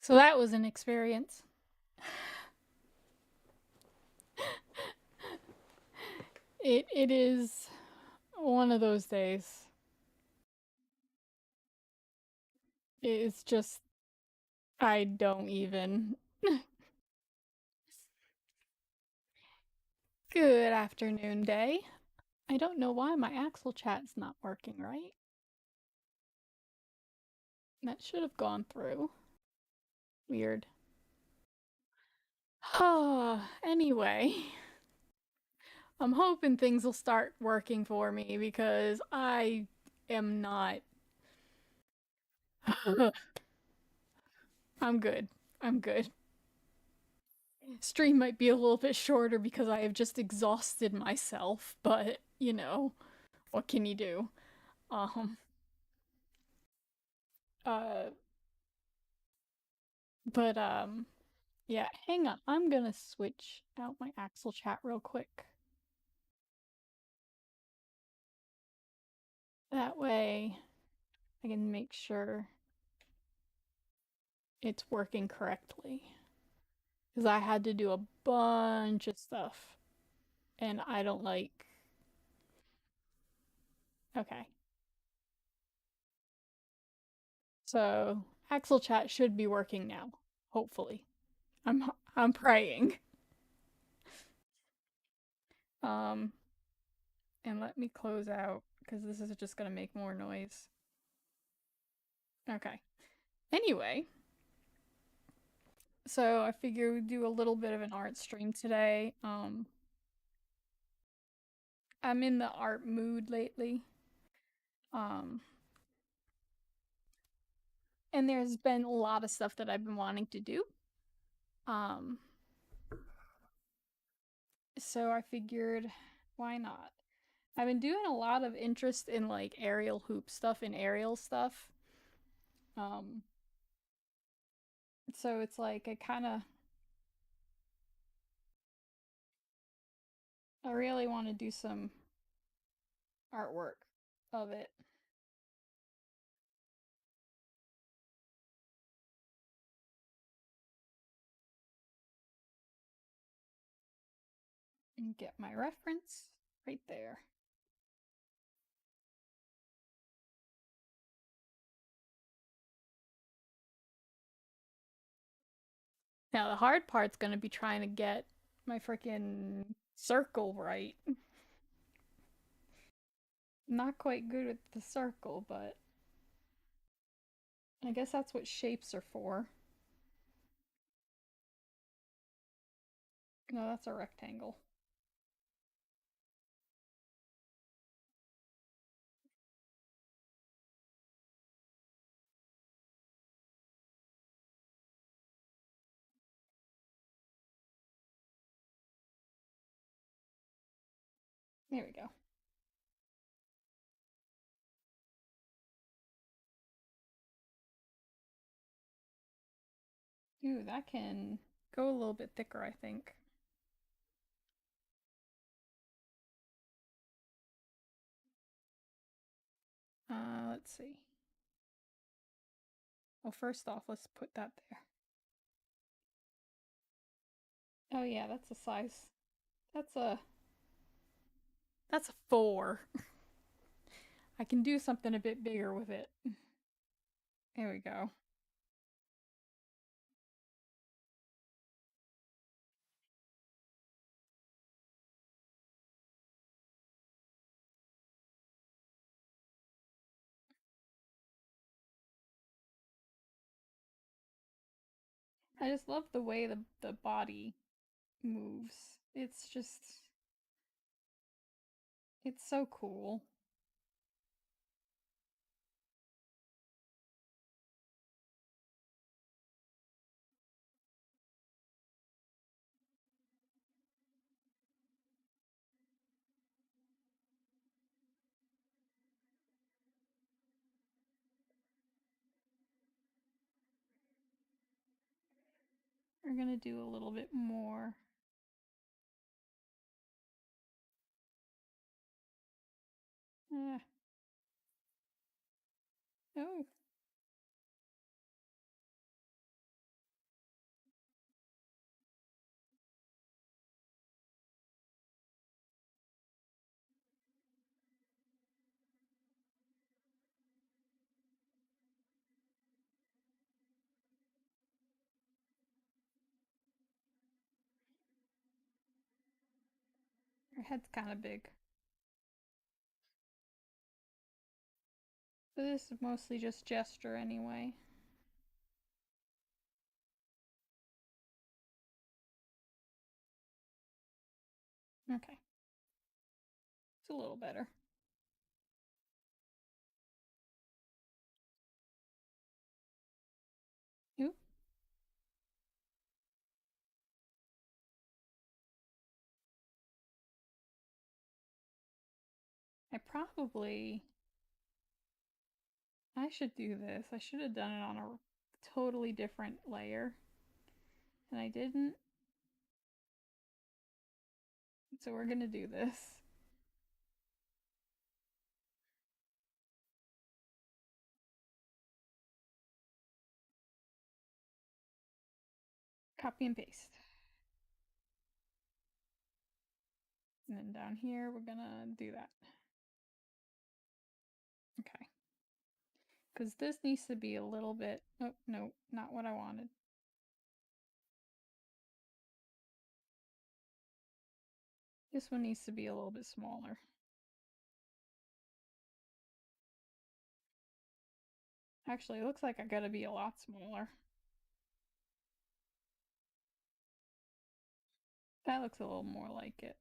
So that was an experience. It is one of those days. It's just I don't even. Good afternoon, day. I don't know why my Axel chat's not working right. That should have gone through. Weird. Anyway, I'm hoping things will start working for me because I am not. I'm good. I'm good. Stream might be a little bit shorter because I have just exhausted myself, but what can you do? Um, uh, but yeah, hang on. I'm gonna switch out my Axel chat real quick. That way I can make sure it's working correctly. Because I had to do a bunch of stuff, and I don't like. Okay. So, Axel chat should be working now, hopefully. I'm praying. Um, and let me close out because this is just gonna make more noise. Okay. Anyway, so I figure we'd do a little bit of an art stream today. I'm in the art mood lately. Um, and there's been a lot of stuff that I've been wanting to do. Um, so I figured, why not? I've been doing a lot of interest in like aerial hoop stuff and aerial stuff. Um, so it's like I really want to do some artwork of it and get my reference right there. Now the hard part's gonna be trying to get my freaking circle right. Not quite good with the circle, but I guess that's what shapes are for. No, that's a rectangle. There we go. Ooh, that can go a little bit thicker, I think. Let's see. Well, first off, let's put that there. Oh yeah, that's a size. That's a that's a 4. I can do something a bit bigger with it. There we go. I just love the way the body moves. It's so cool. We're gonna do a little bit more. Uh, oh, head's kind of big. But this is mostly just gesture anyway. Okay. It's a little better. Ooh. I should do this. I should have done it on a totally different layer. And I didn't. So we're gonna do this. Copy and paste. And then down here, we're gonna do that. Okay. Because this needs to be a little bit. Oh, no, not what I wanted. This one needs to be a little bit smaller. Actually, it looks like I gotta be a lot smaller. That looks a little more like it.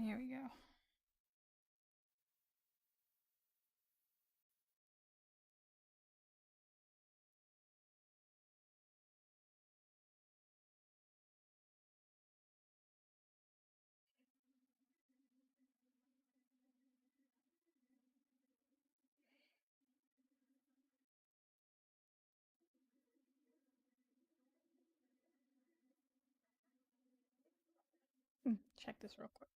Here we go. Check this real quick.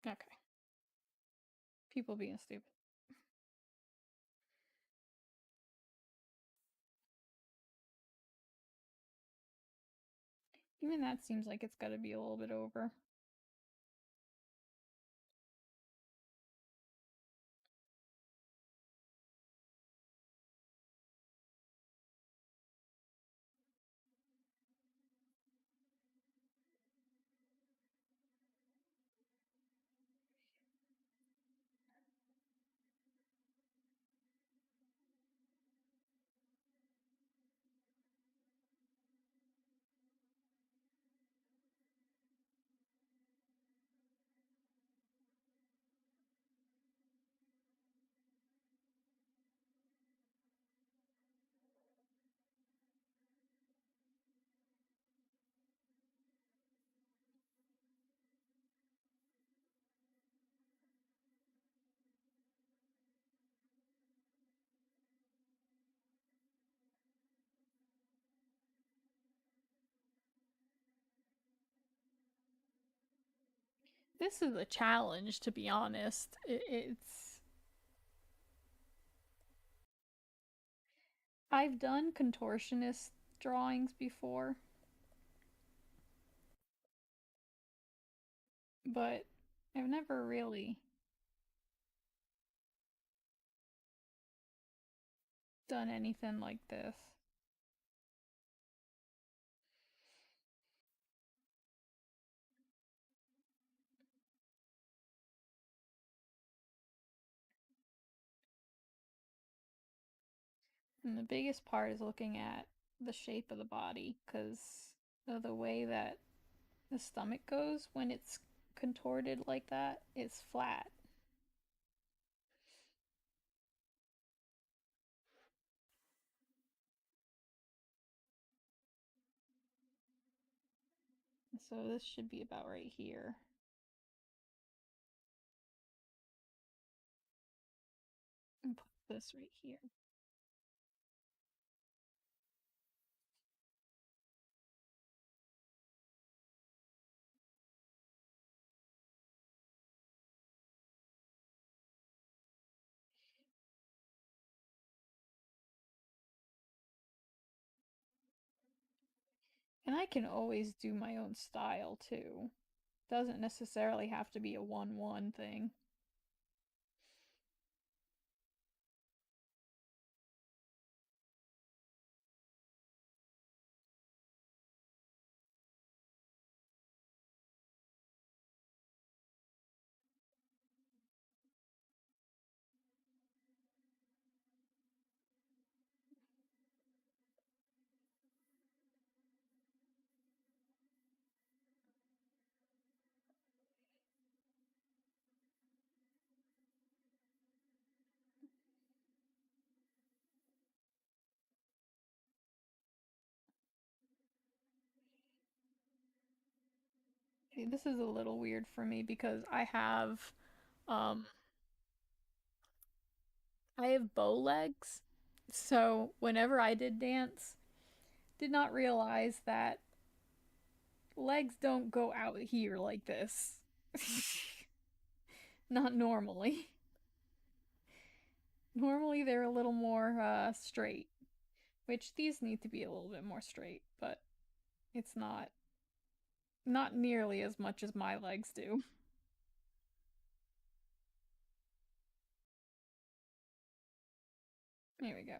Okay. People being stupid. Even that seems like it's gotta be a little bit over. This is a challenge, to be honest. It's. I've done contortionist drawings before, but I've never really done anything like this. And the biggest part is looking at the shape of the body because of the way that the stomach goes when it's contorted like that. It's flat. So this should be about right here. And put this right here. And I can always do my own style too. Doesn't necessarily have to be a 1-1 thing. See, this is a little weird for me because um I have bow legs. So whenever I did dance, did not realize that legs don't go out here like this. Not normally. Normally they're a little more straight, which these need to be a little bit more straight, but it's not nearly as much as my legs do. There we go.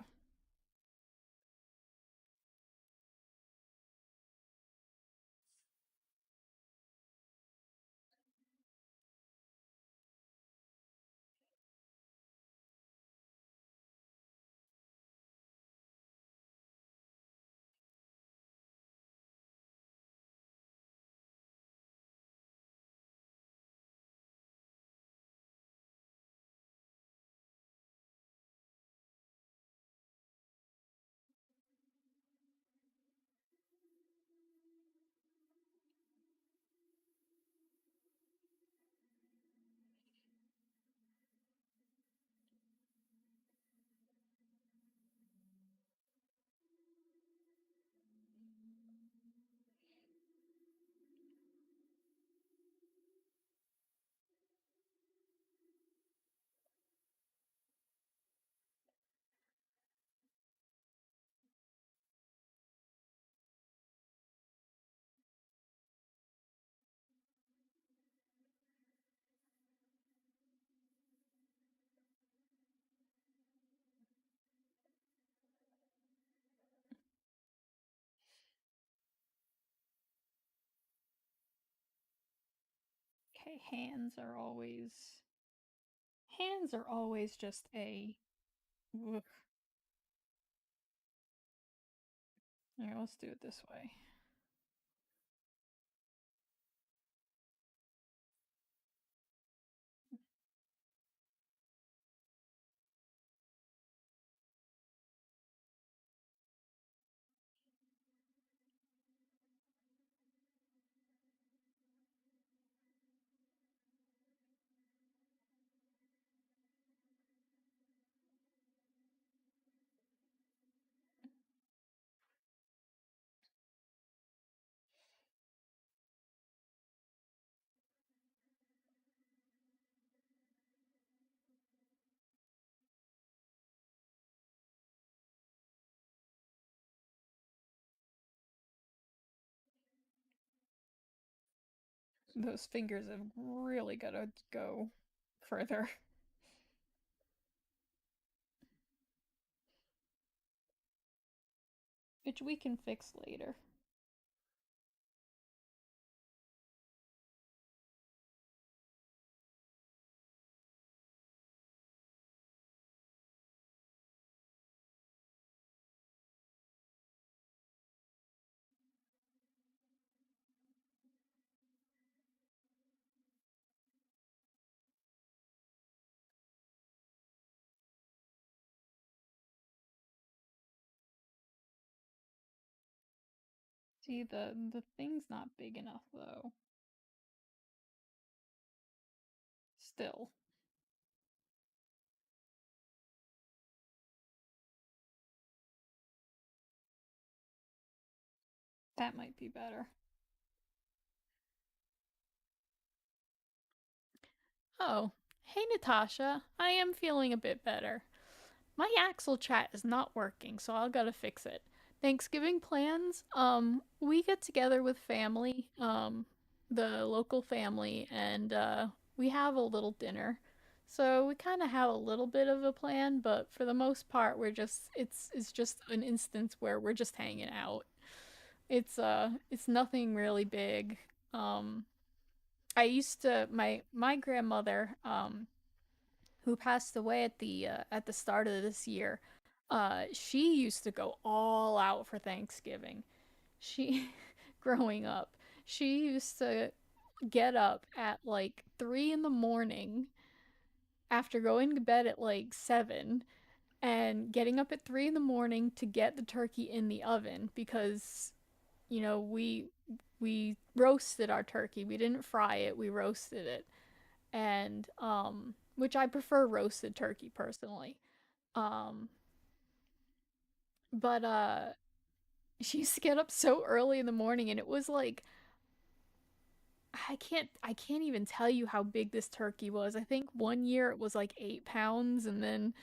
Okay, hands are always just a ugh. Here, let's do it this way. Those fingers have really got to go further, which we can fix later. See, the thing's not big enough though. Still, that might be better. Oh, hey Natasha, I am feeling a bit better. My Axel chat is not working, so I'll gotta fix it. Thanksgiving plans. We get together with family, the local family, and we have a little dinner. So we kind of have a little bit of a plan, but for the most part, we're just it's just an instance where we're just hanging out. It's nothing really big. Um, I used to my grandmother who passed away at the start of this year. She used to go all out for Thanksgiving. She growing up, she used to get up at like 3 in the morning after going to bed at like 7 and getting up at 3 in the morning to get the turkey in the oven because we roasted our turkey. We didn't fry it, we roasted it. And which I prefer roasted turkey personally. Um but she used to get up so early in the morning and it was like I can't even tell you how big this turkey was. I think one year it was like 8 pounds and then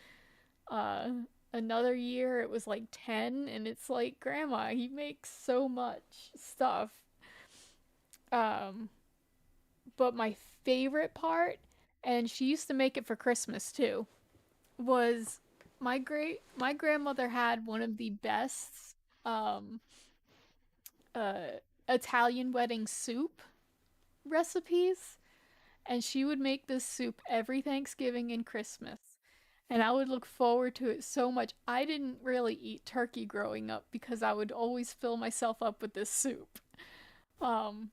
uh another year it was like 10 and it's like grandma, you make so much stuff. Um but my favorite part, and she used to make it for Christmas too, was my grandmother had one of the best um uh Italian wedding soup recipes, and she would make this soup every Thanksgiving and Christmas. And I would look forward to it so much. I didn't really eat turkey growing up because I would always fill myself up with this soup. Um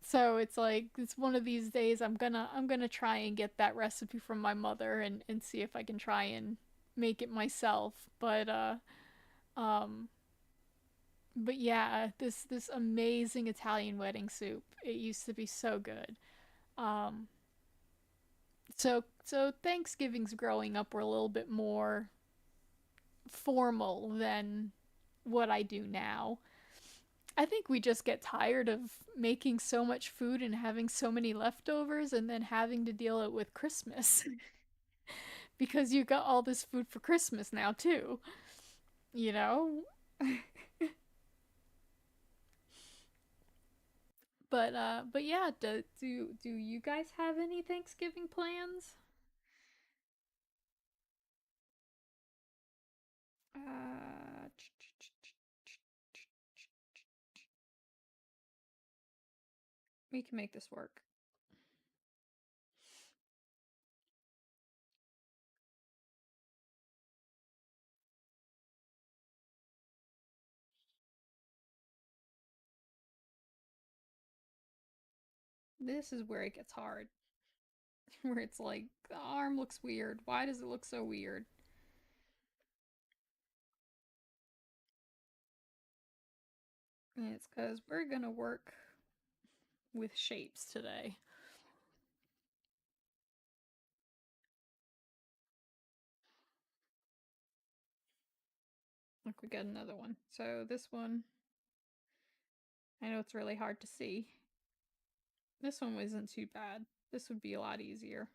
so it's like it's one of these days I'm gonna try and get that recipe from my mother and see if I can try and make it myself. Um but yeah, this amazing Italian wedding soup. It used to be so good. Um so Thanksgivings growing up were a little bit more formal than what I do now. I think we just get tired of making so much food and having so many leftovers and then having to deal it with Christmas because you got all this food for Christmas now too, you know? But yeah, do you guys have any Thanksgiving plans? Uh we can make this work. This is where it gets hard. Where it's like the arm looks weird. Why does it look so weird? And it's because we're gonna work with shapes today. Look, we got another one. So this one, I know it's really hard to see. This one wasn't too bad. This would be a lot easier.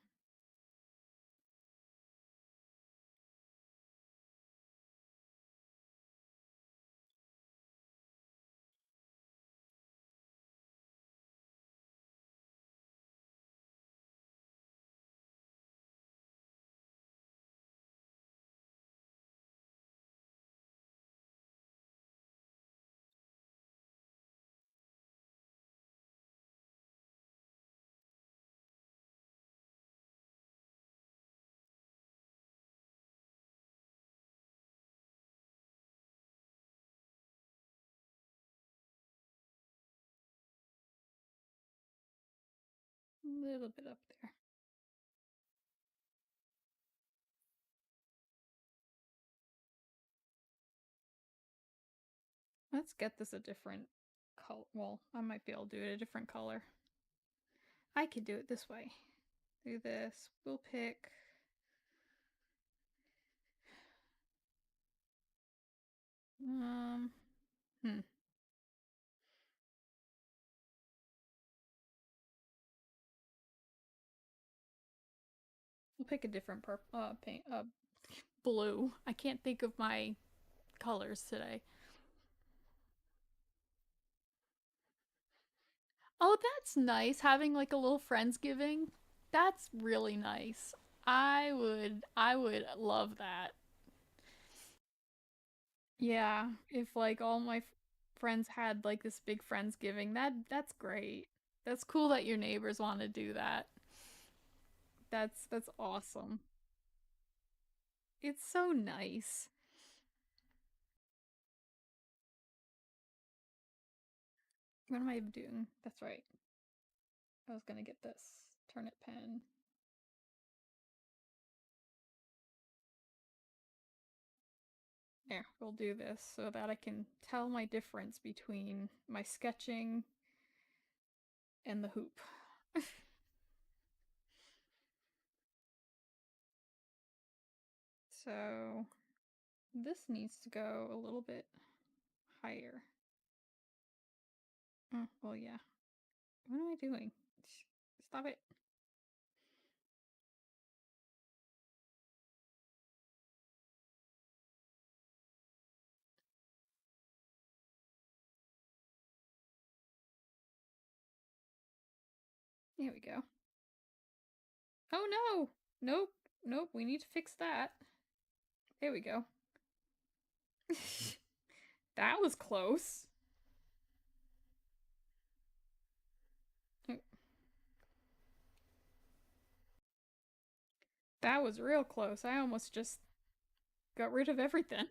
A little bit up there. Let's get this a different color. Well, I might be able to do it a different color. I could do it this way. Do this. We'll pick. Um. Hmm. We'll pick a different purple. Paint. Blue. I can't think of my colors today. Oh, that's nice. Having like a little friendsgiving. That's really nice. I would love that. Yeah, if like all my friends had like this big friendsgiving, that's great. That's cool that your neighbors want to do that. That's awesome. It's so nice. What am I doing? That's right. I was gonna get this turnip pen. There, we'll do this so that I can tell my difference between my sketching and the hoop. So this needs to go a little bit higher. Oh, well, yeah. What am I doing? Stop it. There we go. Oh no! Nope. Nope. We need to fix that. There we go. That was close. That was real close. I almost just got rid of everything.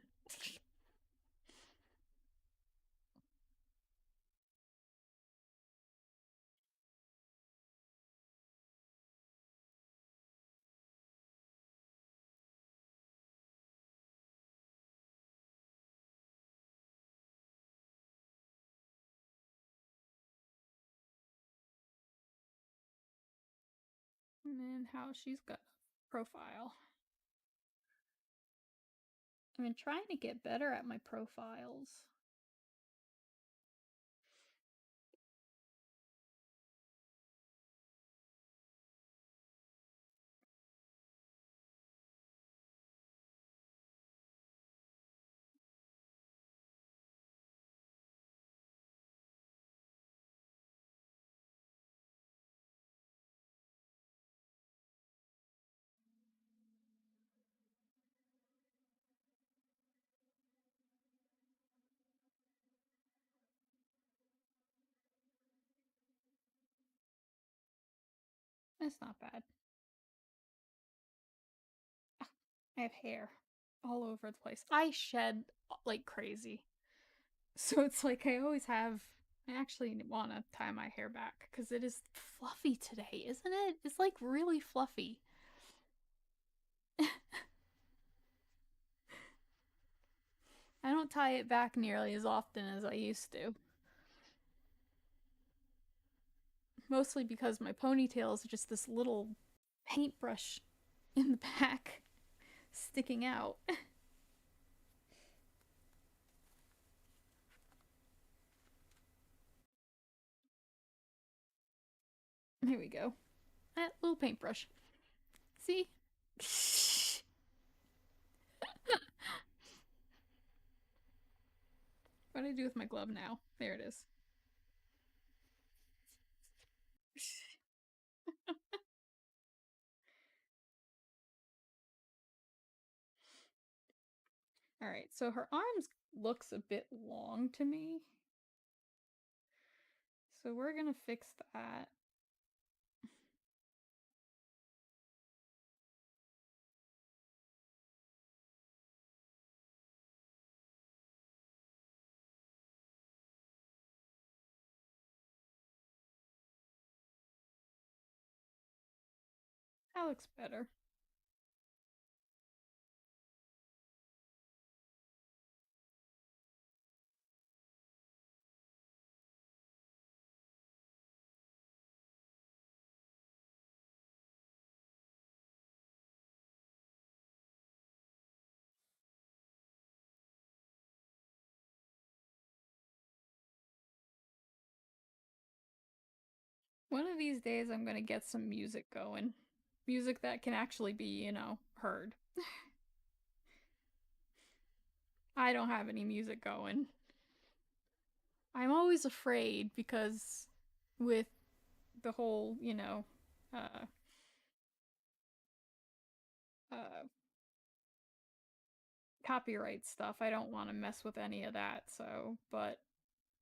And then how she's got a profile. I've been trying to get better at my profiles. That's not bad. I have hair all over the place. I shed like crazy. So it's like I always have. I actually want to tie my hair back because it is fluffy today, isn't it? It's like really fluffy. I don't tie it back nearly as often as I used to. Mostly because my ponytail is just this little paintbrush in the back sticking out. Here we go. That little paintbrush. See? What do I do with my glove now? There it is. All right, so her arms looks a bit long to me. So we're gonna fix that. That looks better. One of these days I'm gonna get some music going. Music that can actually be, heard. I don't have any music going. I'm always afraid because with the whole, you know, uh, uh, copyright stuff. I don't want to mess with any of that. So, but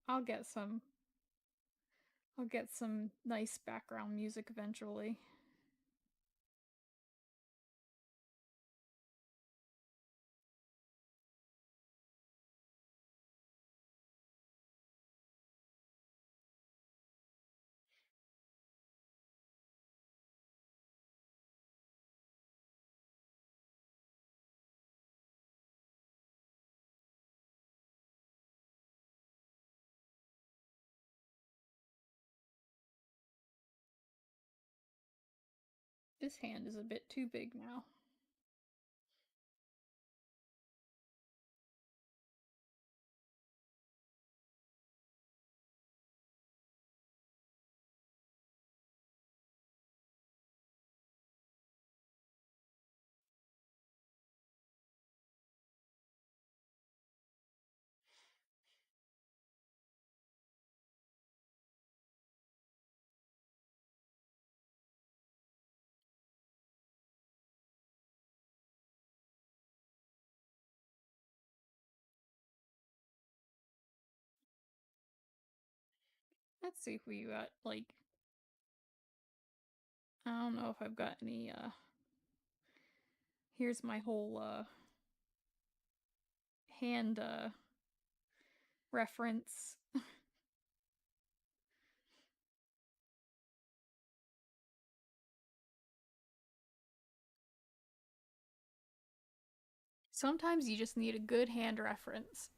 I'll get some. I'll get some nice background music eventually. This hand is a bit too big now. Let's see if we got like I don't know if I've got any here's my whole hand reference. Sometimes you just need a good hand reference.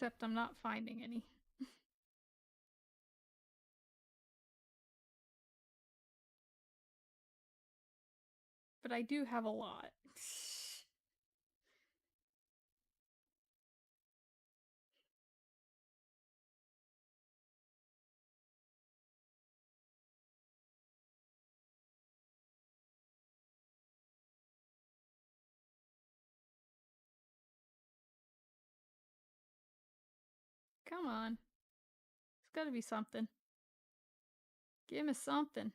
Except I'm not finding any. But I do have a lot. Come on. It's gotta be something. Give me something.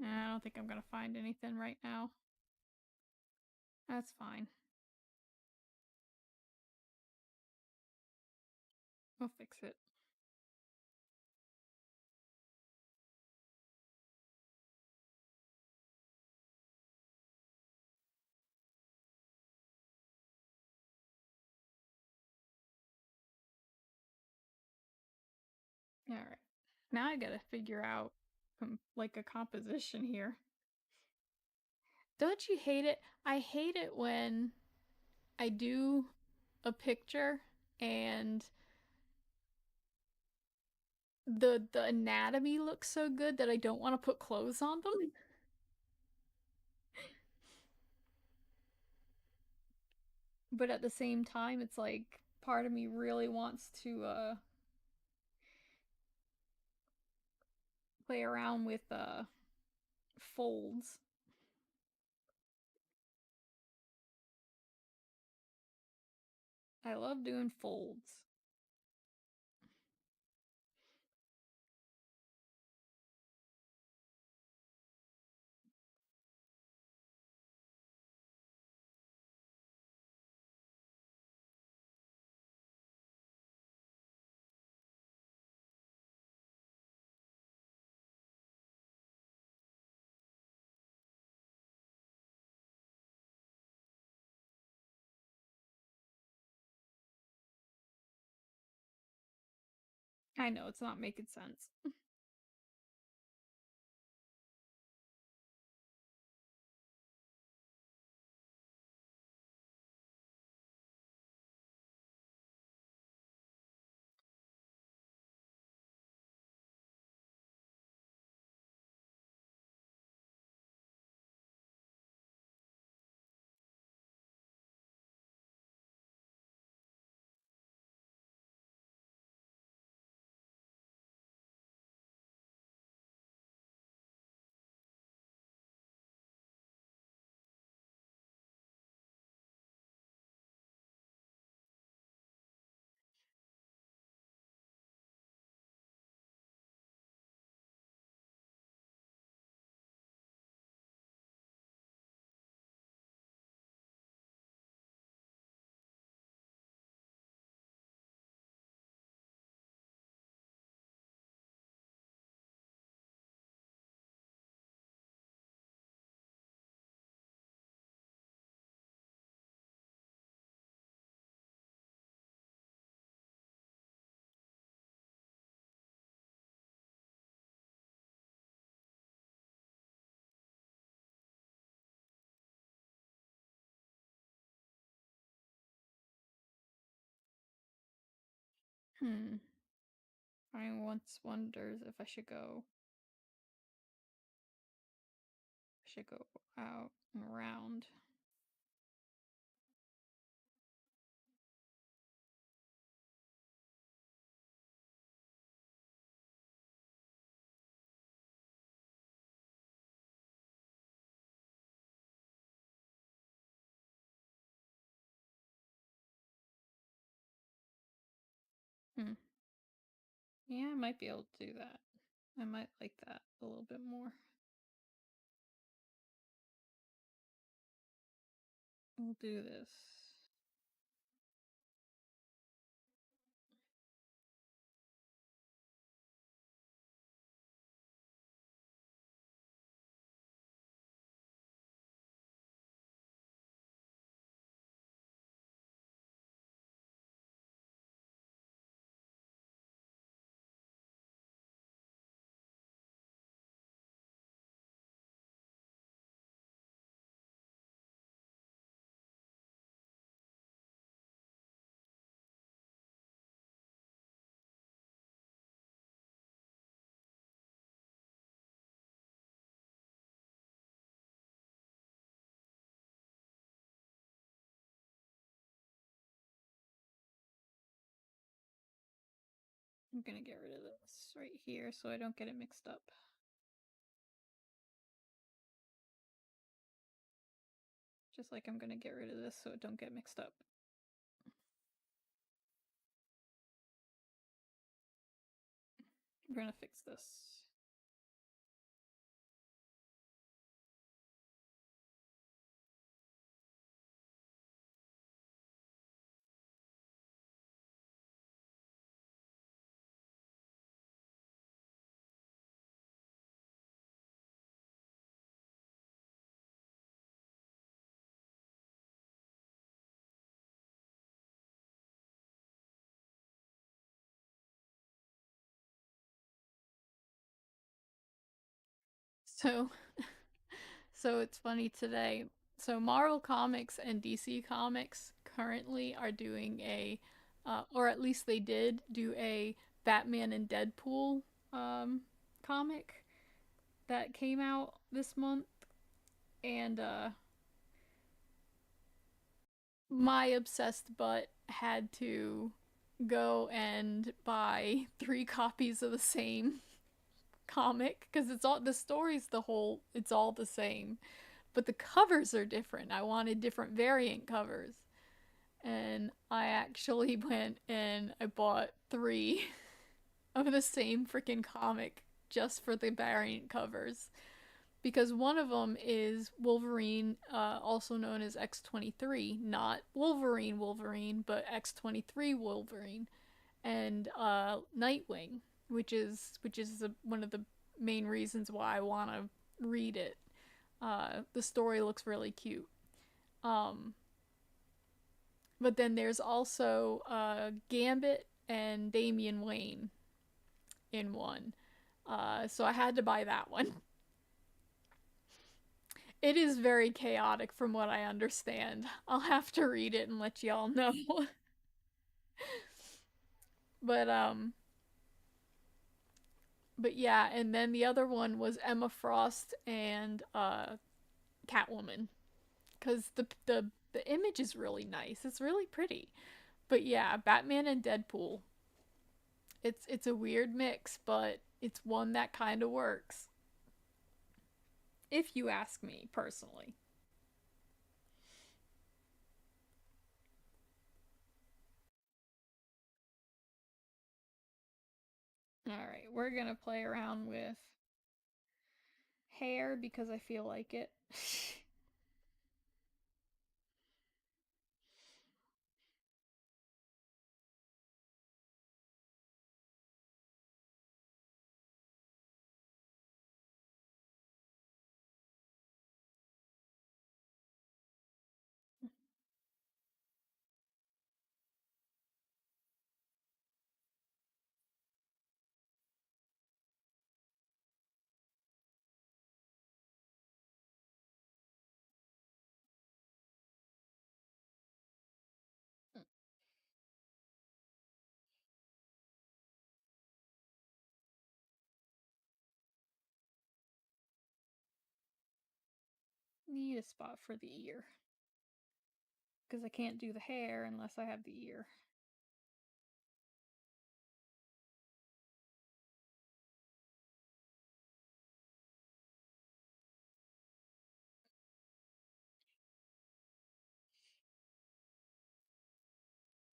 I don't think I'm gonna find anything right now. That's fine. We'll fix it. Alright. Now I gotta figure out like a composition here. Don't you hate it? I hate it when I do a picture and the anatomy looks so good that I don't want to put clothes on them. But at the same time, it's like part of me really wants to play around with folds. I love doing folds. I know it's not making sense. I once wonders if I should go out and around. Hmm. Yeah, I might be able to do that. I might like that a little bit more. We'll do this. I'm gonna get rid of this right here so I don't get it mixed up. Just like I'm gonna get rid of this so it don't get mixed up. We're gonna fix this. So, so it's funny today. So Marvel Comics and DC Comics currently are doing or at least they did do a Batman and Deadpool um, comic that came out this month, and my obsessed butt had to go and buy 3 copies of the same comic because it's all the story's it's all the same, but the covers are different. I wanted different variant covers, and I actually went and I bought 3 of the same freaking comic just for the variant covers, because one of them is Wolverine, also known as X-23, not Wolverine, but X-23 Wolverine, and Nightwing, which is one of the main reasons why I want to read it. The story looks really cute. Um, but then there's also Gambit and Damian Wayne in one. So I had to buy that one. It is very chaotic from what I understand. I'll have to read it and let y'all know. but but yeah, and then the other one was Emma Frost and Catwoman, cuz the image is really nice. It's really pretty. But yeah, Batman and Deadpool. It's a weird mix, but it's one that kind of works. If you ask me personally. All right, we're going to play around with hair because I feel like it. need a spot for the ear because I can't do the hair unless I have the ear.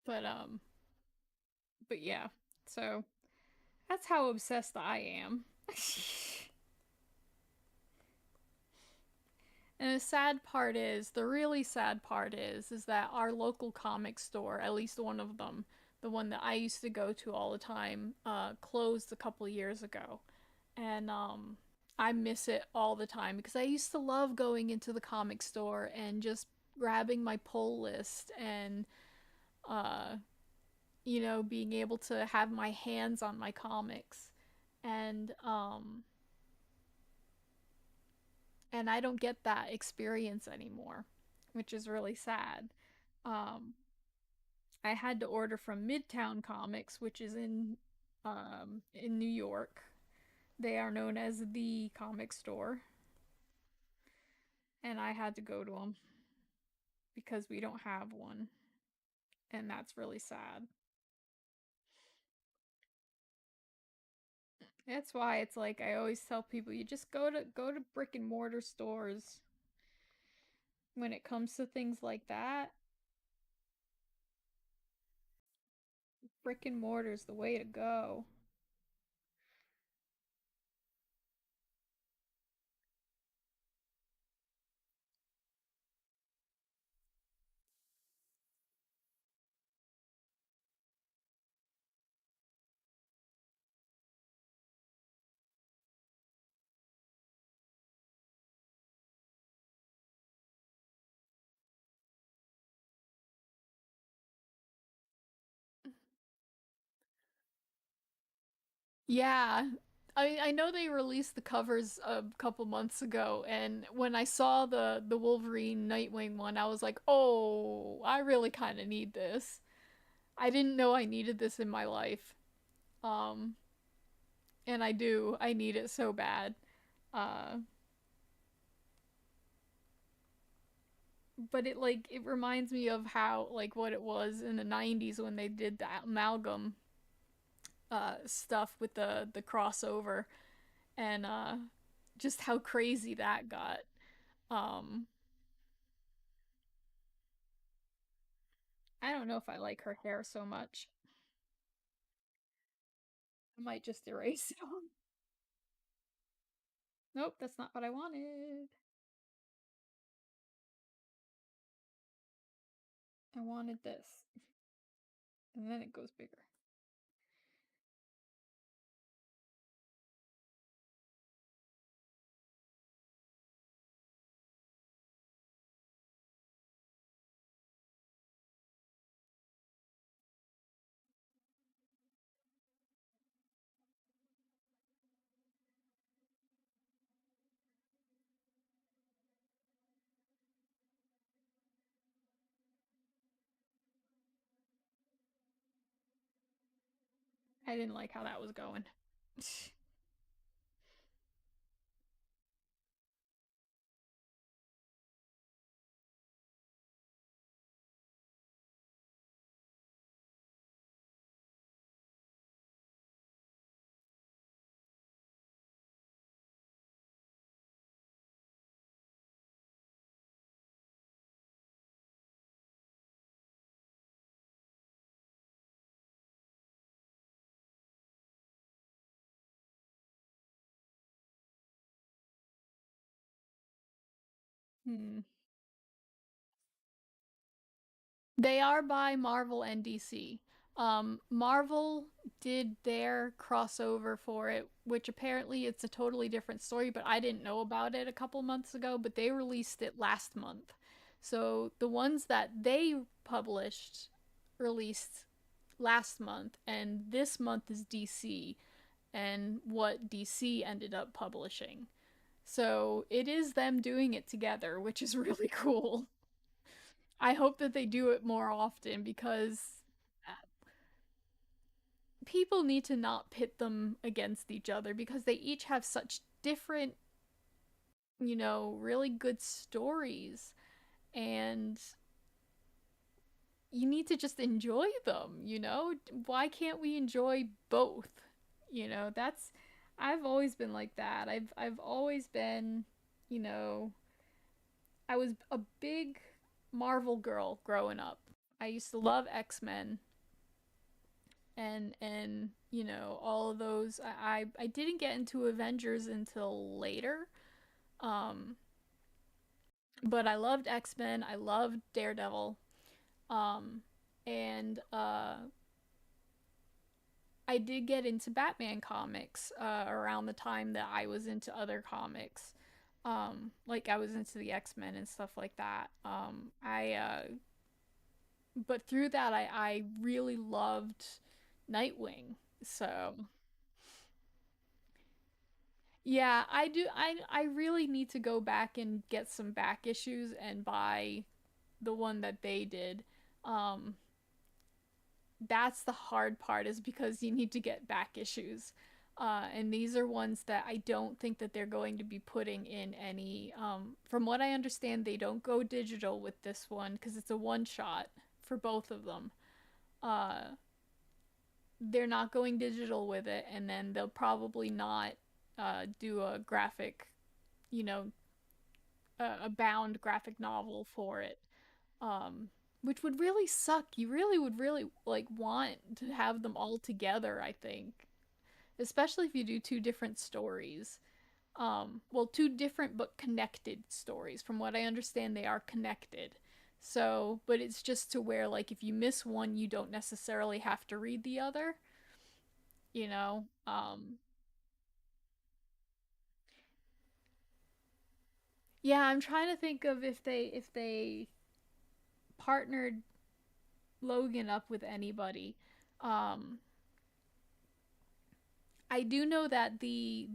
But but yeah. So that's how obsessed I am. And the sad part is, the really sad part is that our local comic store, at least one of them, the one that I used to go to all the time, closed a couple years ago. And I miss it all the time because I used to love going into the comic store and just grabbing my pull list and uh, being able to have my hands on my comics. And and I don't get that experience anymore, which is really sad. Um, I had to order from Midtown Comics, which is in New York. They are known as the comic store, and I had to go to them because we don't have one, and that's really sad. That's why it's like I always tell people you just go to brick and mortar stores when it comes to things like that. Brick and mortar's the way to go. Yeah. I know they released the covers a couple months ago, and when I saw the Wolverine Nightwing one, I was like, "Oh, I really kind of need this." I didn't know I needed this in my life. Um, and I do. I need it so bad. Uh, but it reminds me of how like what it was in the 90s when they did the amalgam stuff with the crossover and just how crazy that got. Um, I don't know if I like her hair so much. I might just erase it. Nope, that's not what I wanted. I wanted this. And then it goes bigger. I didn't like how that was going. Hmm. They are by Marvel and DC. Marvel did their crossover for it, which apparently it's a totally different story, but I didn't know about it a couple months ago, but they released it last month. So the ones that they published released last month, and this month is DC and what DC ended up publishing. So it is them doing it together, which is really cool. I hope that they do it more often because people need to not pit them against each other because they each have such different really good stories, and you need to just enjoy them. Why can't we enjoy both? That's I've always been like that. I've always been, you know, I was a big Marvel girl growing up. I used to love X-Men and all of those. I didn't get into Avengers until later. Um but I loved X-Men, I loved Daredevil. Um and I did get into Batman comics around the time that I was into other comics. Like I was into the X-Men and stuff like that. I But through that I really loved Nightwing. So yeah, I do. I really need to go back and get some back issues and buy the one that they did. Um, that's the hard part, is because you need to get back issues. And these are ones that I don't think that they're going to be putting in any. From what I understand, they don't go digital with this one because it's a one shot for both of them. Uh, they're not going digital with it, and then they'll probably not do a graphic, you know, a bound graphic novel for it. Um, which would really suck. You really would really like want to have them all together, I think. Especially if you do two different stories. Well, two different but connected stories. From what I understand, they are connected. So, but it's just to where, like, if you miss one, you don't necessarily have to read the other, you know? Yeah, I'm trying to think of if they partnered Logan up with anybody. Um, I do know that the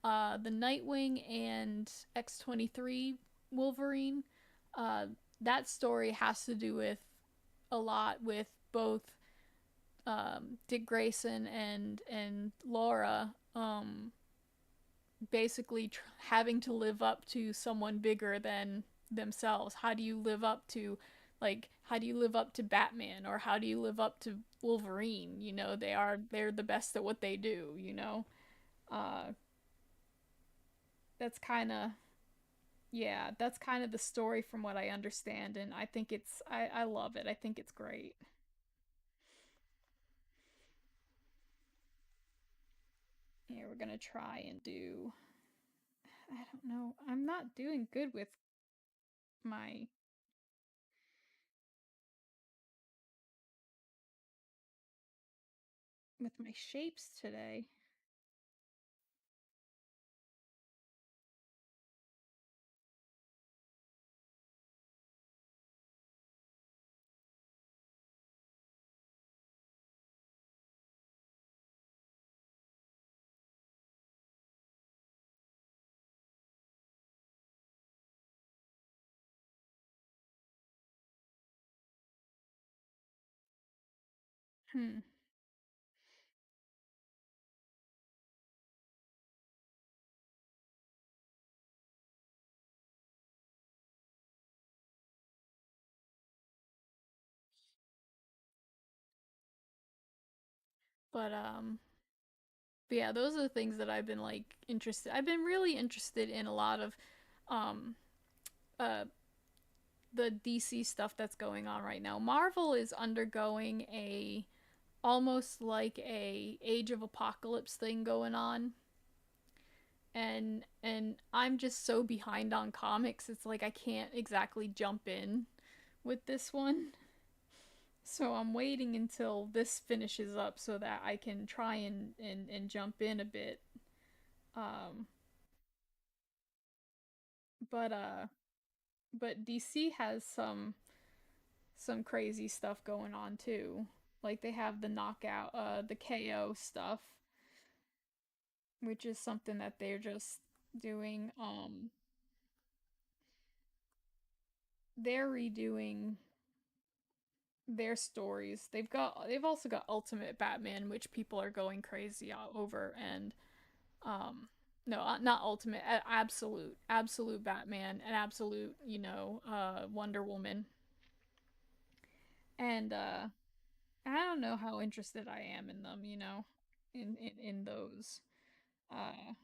Nightwing and X-23 Wolverine, uh, that story has to do with a lot with both Dick Grayson and Laura, basically having to live up to someone bigger than themselves. How do you live up to, like, how do you live up to Batman, or how do you live up to Wolverine? They're the best at what they do. Uh that's kind of Yeah, that's kind of the story from what I understand, and I think I love it. I think it's great. Here we're gonna try and do, I don't know. I'm not doing good my my shapes today. Hmm. But yeah, those are the things that I've been like interested. I've been really interested in a lot of um uh the DC stuff that's going on right now. Marvel is undergoing a almost like a Age of Apocalypse thing going on. And I'm just so behind on comics. It's like I can't exactly jump in with this one. So I'm waiting until this finishes up so that I can try and jump in a bit. Um but DC has some crazy stuff going on too. Like they have the knockout, the KO stuff, which is something that they're just doing. They're redoing their stories. They've also got Ultimate Batman, which people are going crazy over, and um No, not ultimate, absolute Batman, an absolute, Wonder Woman. And I don't know how interested I am in them, in those. Uh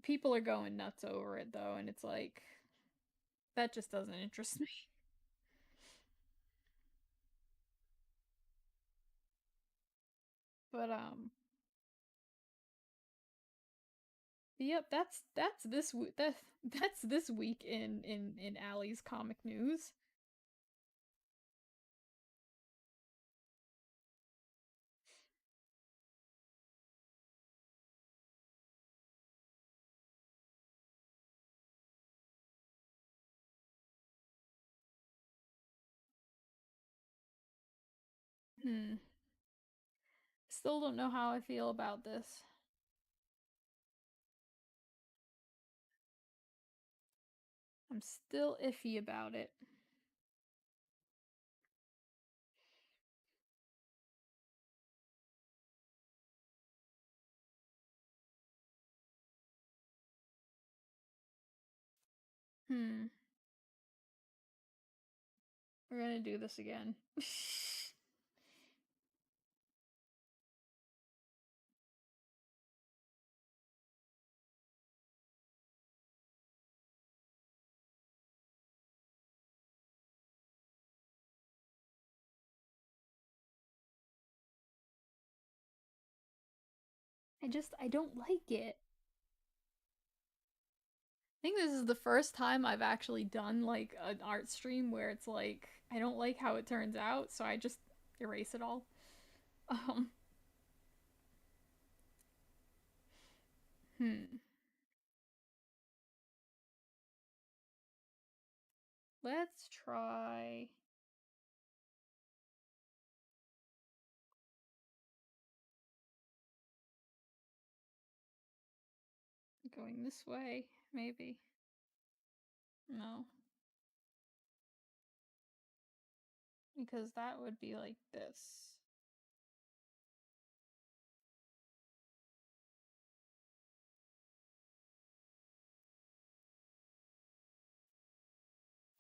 People are going nuts over it though, and it's like that just doesn't interest me. But yep, that's that's this week in Allie's comic news. Hmm. Still don't know how I feel about this. I'm still iffy about it. Hmm. We're gonna do this again. I don't like it. I think this is the first time I've actually done like an art stream where it's like I don't like how it turns out, so I just erase it all. Um, hmm. Let's try going this way, maybe. No, because that would be like this.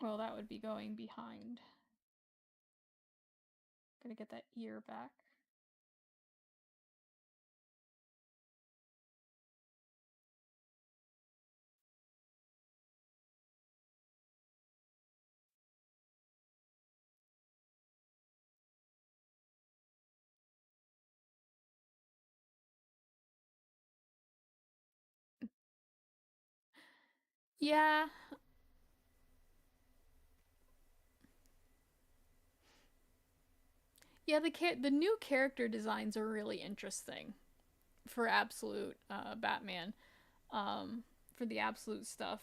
Well, that would be going behind. Gotta get that ear back. Yeah, yeah. The new character designs are really interesting for Absolute Batman. For the Absolute stuff,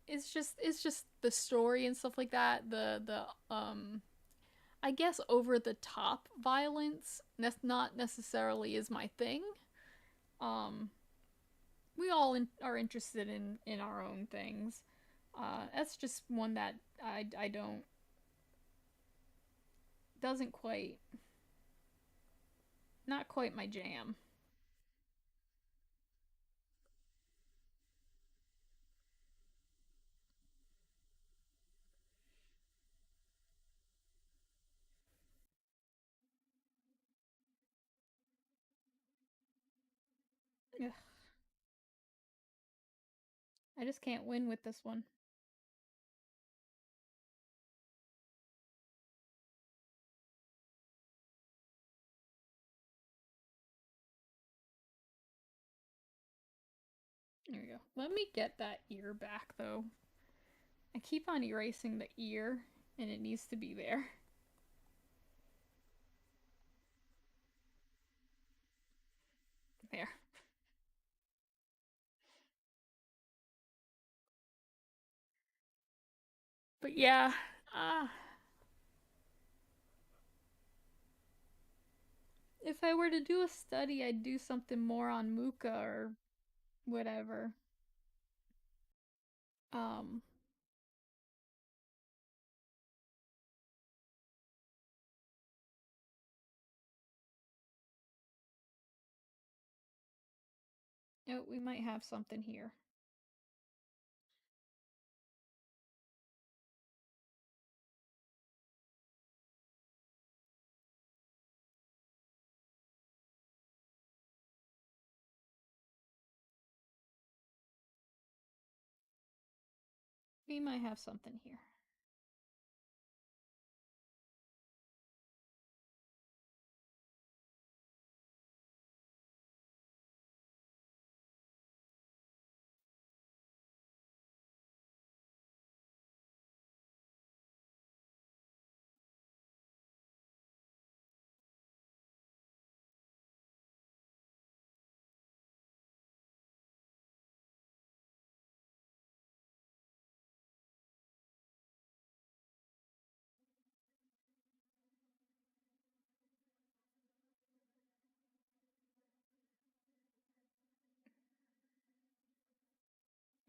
it's just the story and stuff like that. The I guess over the top violence not necessarily is my thing. Um, we all are interested in our own things. That's just one that I don't doesn't quite not quite my jam. Ugh, I just can't win with this one. There we go. Let me get that ear back though. I keep on erasing the ear, and it needs to be there. There. But yeah, if I were to do a study, I'd do something more on Muka or whatever. Um, Oh, we might have something here. We might have something here.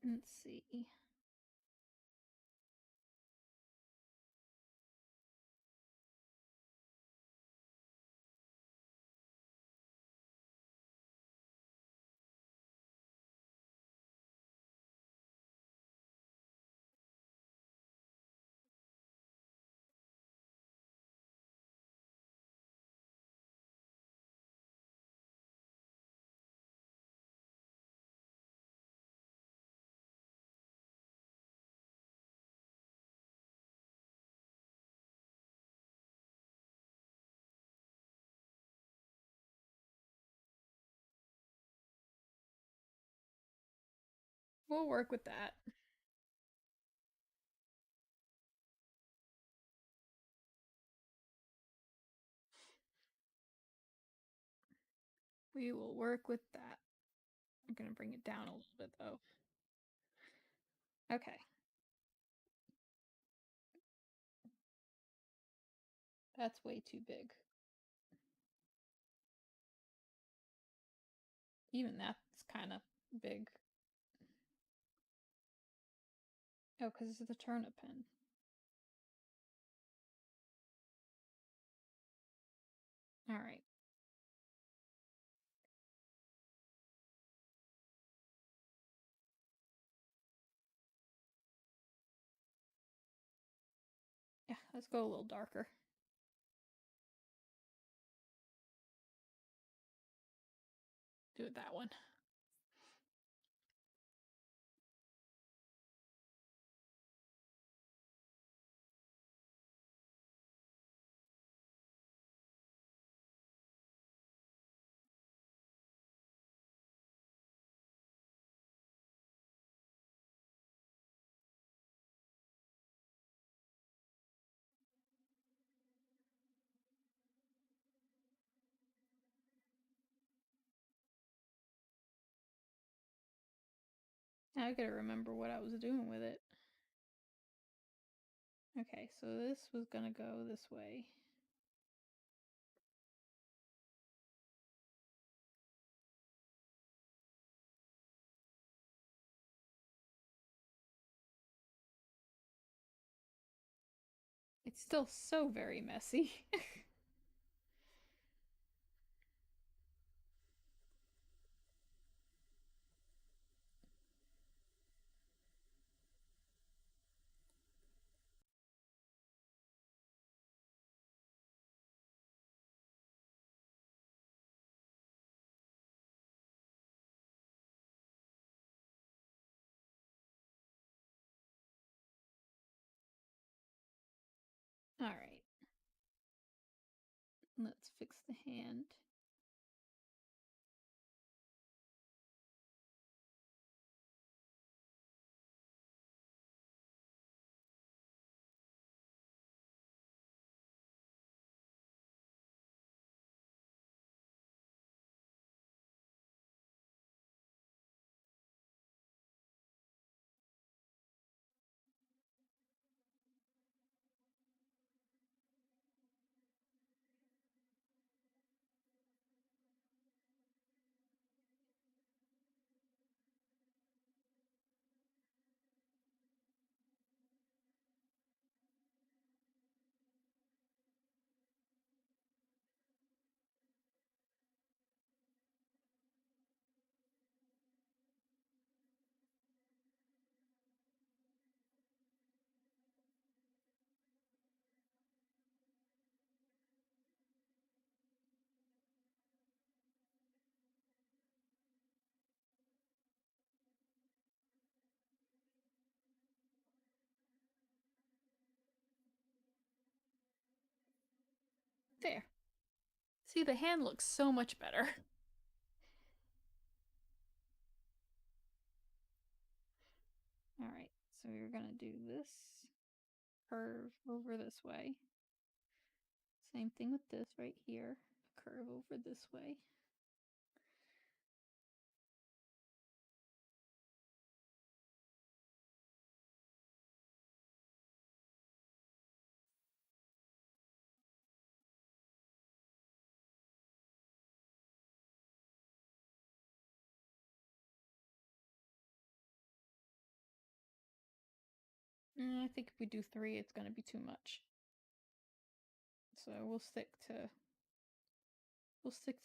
Let's see. We'll work with that. We will work with that. I'm gonna bring it down a little bit though. Okay. That's way too big. Even that's kind of big. Oh, because it's the turnip pin. All right. Yeah, let's go a little darker. Do it that one. I gotta remember what I was doing with it. Okay, so this was gonna go this way. It's still so very messy. All right. Let's fix the hand. There. See, the hand looks so much better. Alright, so we're gonna do this curve over this way. Same thing with this right here. Curve over this way. I think if we do 3, it's gonna be too much. So we'll stick to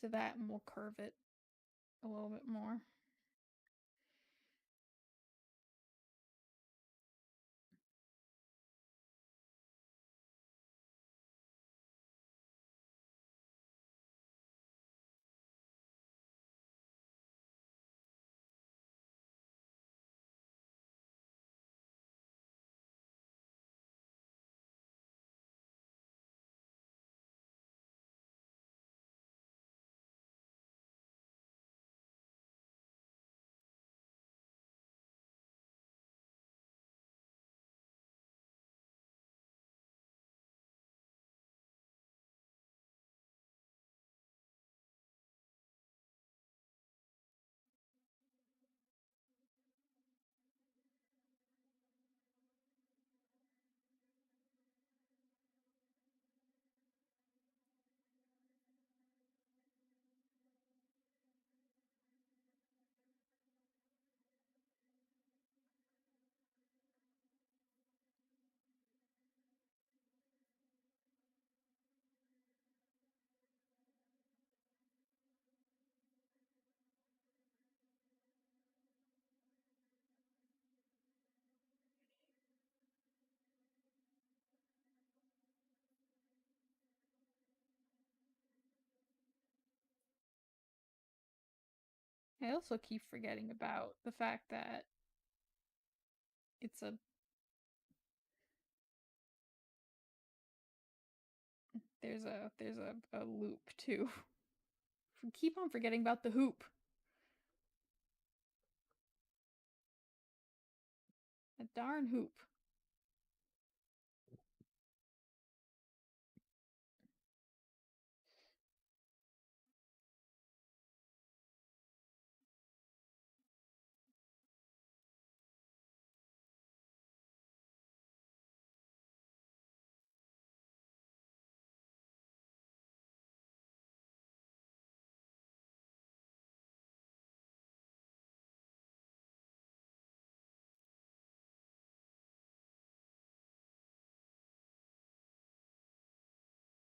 that and we'll curve it a little bit more. I also keep forgetting about the fact that it's a there's a loop too. Keep on forgetting about the hoop. A darn hoop.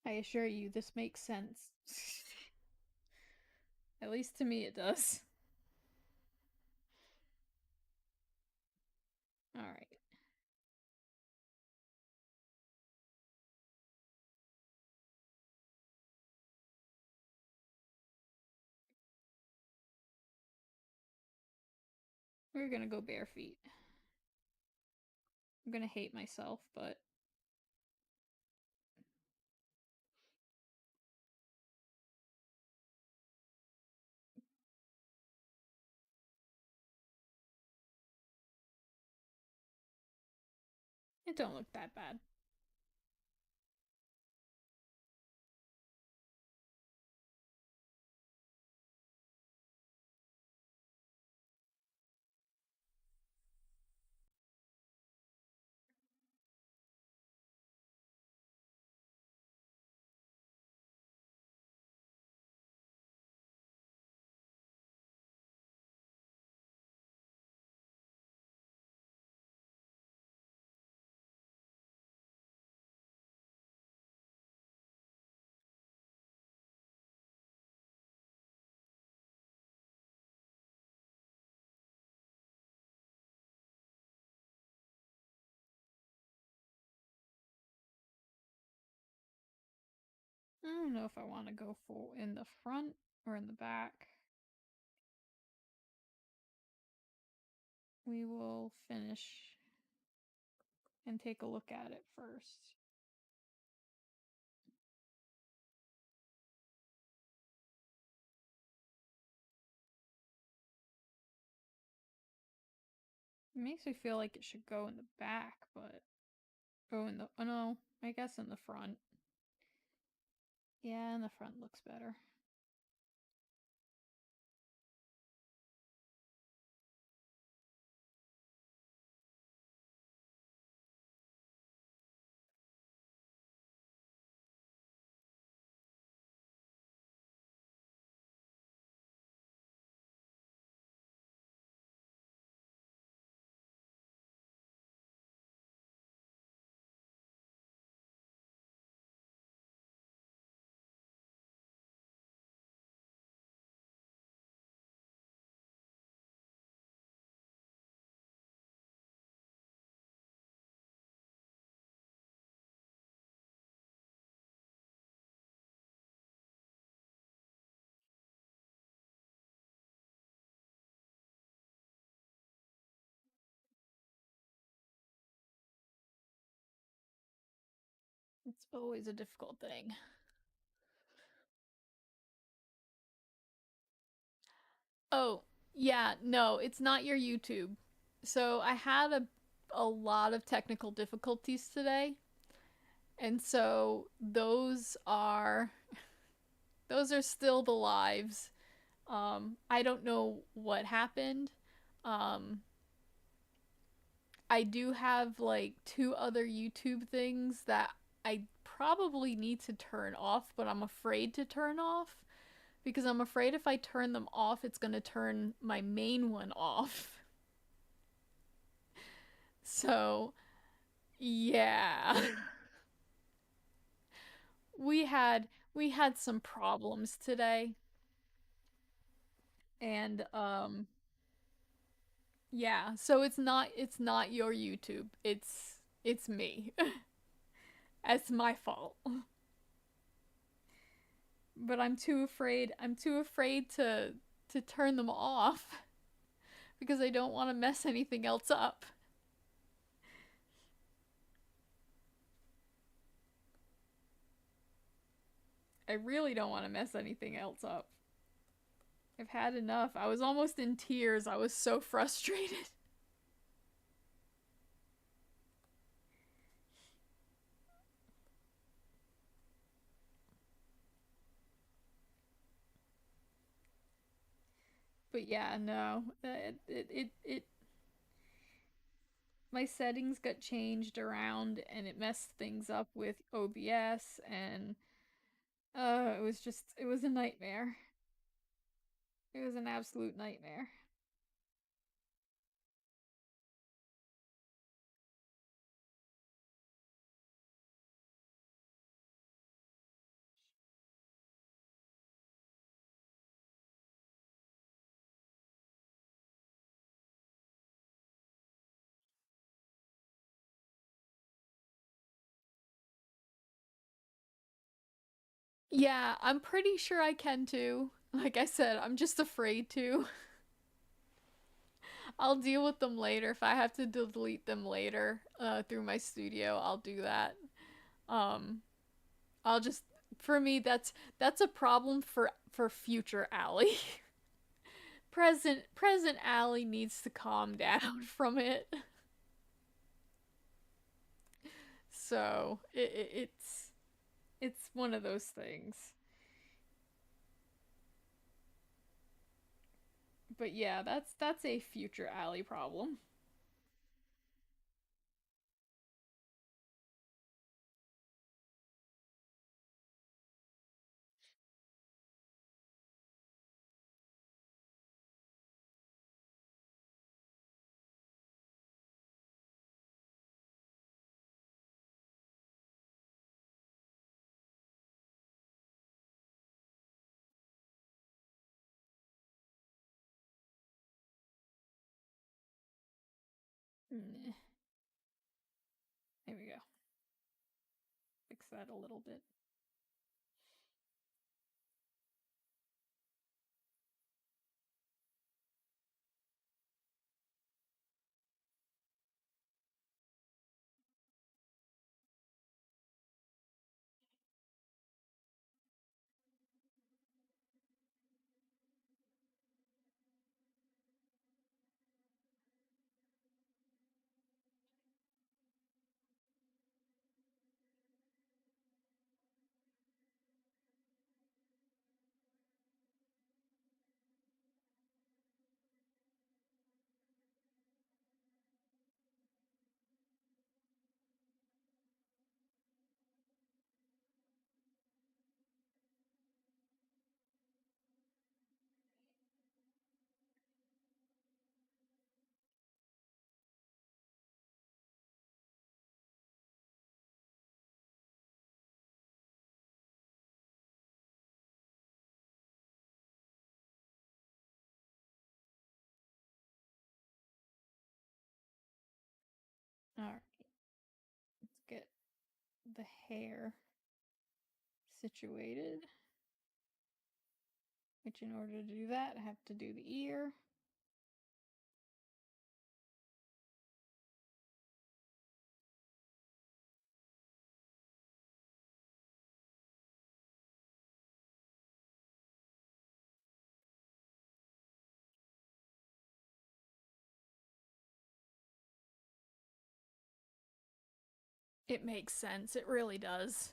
I assure you, this makes sense. At least to me, it does. Alright. We're gonna go bare feet. I'm gonna hate myself, but it don't look that bad. I don't know if I want to go full in the front or in the back. We will finish and take a look at it first. It makes me feel like it should go in the back, but go in the, oh no, I guess in the front. Yeah, in the front looks better. It's always a difficult thing. Oh, yeah, no, it's not your YouTube. So I had a lot of technical difficulties today, and so those are still the lives. I don't know what happened. Um, I do have like two other YouTube things that I probably need to turn off, but I'm afraid to turn off because I'm afraid if I turn them off, it's going to turn my main one off. So, yeah. We had some problems today, and yeah, so it's not your YouTube. It's me. It's my fault. But I'm too afraid to turn them off because I don't want to mess anything else up. I really don't want to mess anything else up. I've had enough. I was almost in tears. I was so frustrated. But yeah, no. My settings got changed around and it messed things up with OBS, and it was a nightmare. It was an absolute nightmare. Yeah, I'm pretty sure I can too. Like I said, I'm just afraid to. I'll deal with them later. If I have to delete them later through my studio, I'll do that. Um, I'll just for me that's a problem for future Allie. Present Allie needs to calm down from it. So it's one of those things. But yeah, that's a future Allie problem. Mm, there we go. Fix that a little bit. the hair situated. Which in order to do that, I have to do the ear. It makes sense. It really does.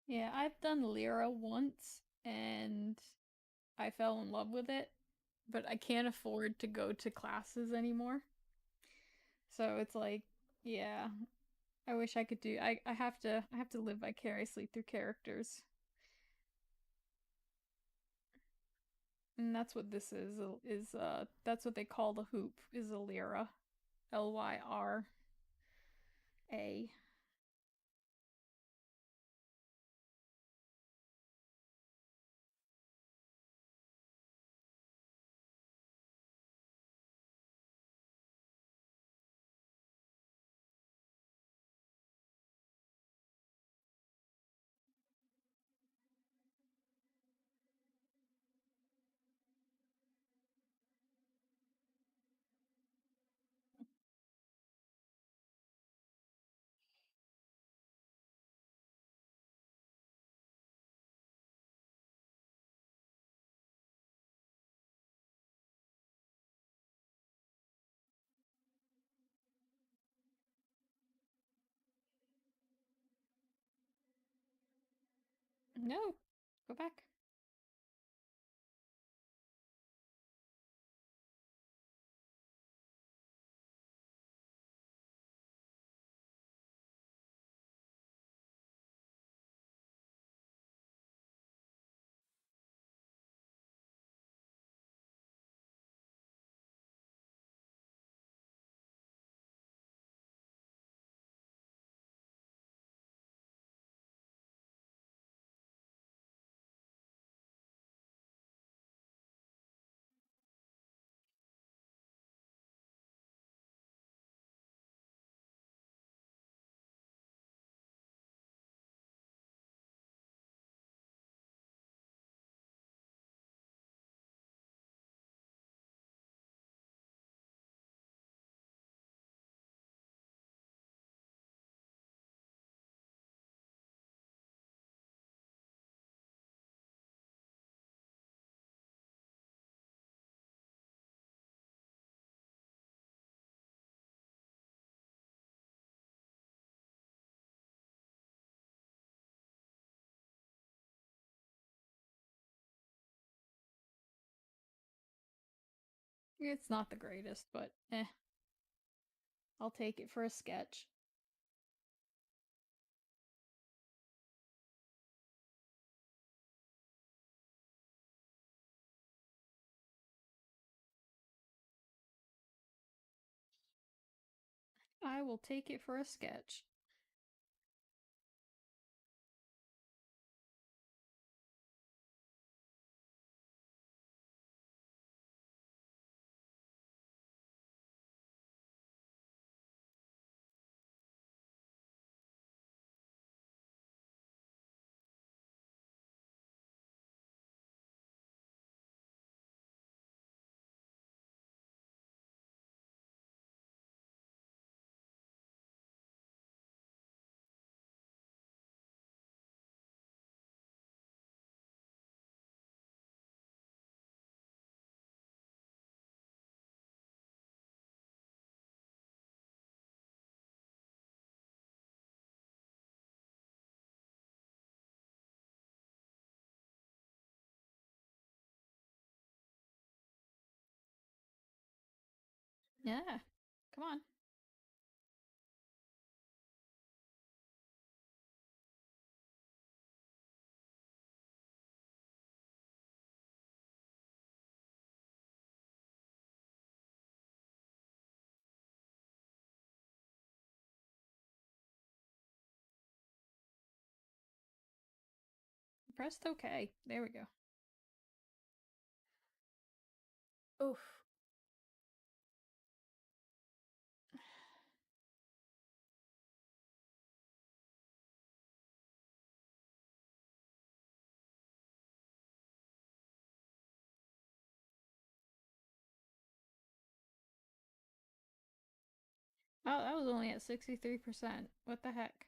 Yeah, I've done Lyra once and I fell in love with it, but I can't afford to go to classes anymore. So it's like, yeah, I wish I could do I have to live vicariously through characters. And that's what this is that's what they call the hoop is a lyra. Lyra. No, go back. It's not the greatest, but I'll take it for a sketch. I will take it for a sketch. Yeah. Come on. Pressed OK. There we go. Oof. Oh, that was only at 63%. What the heck?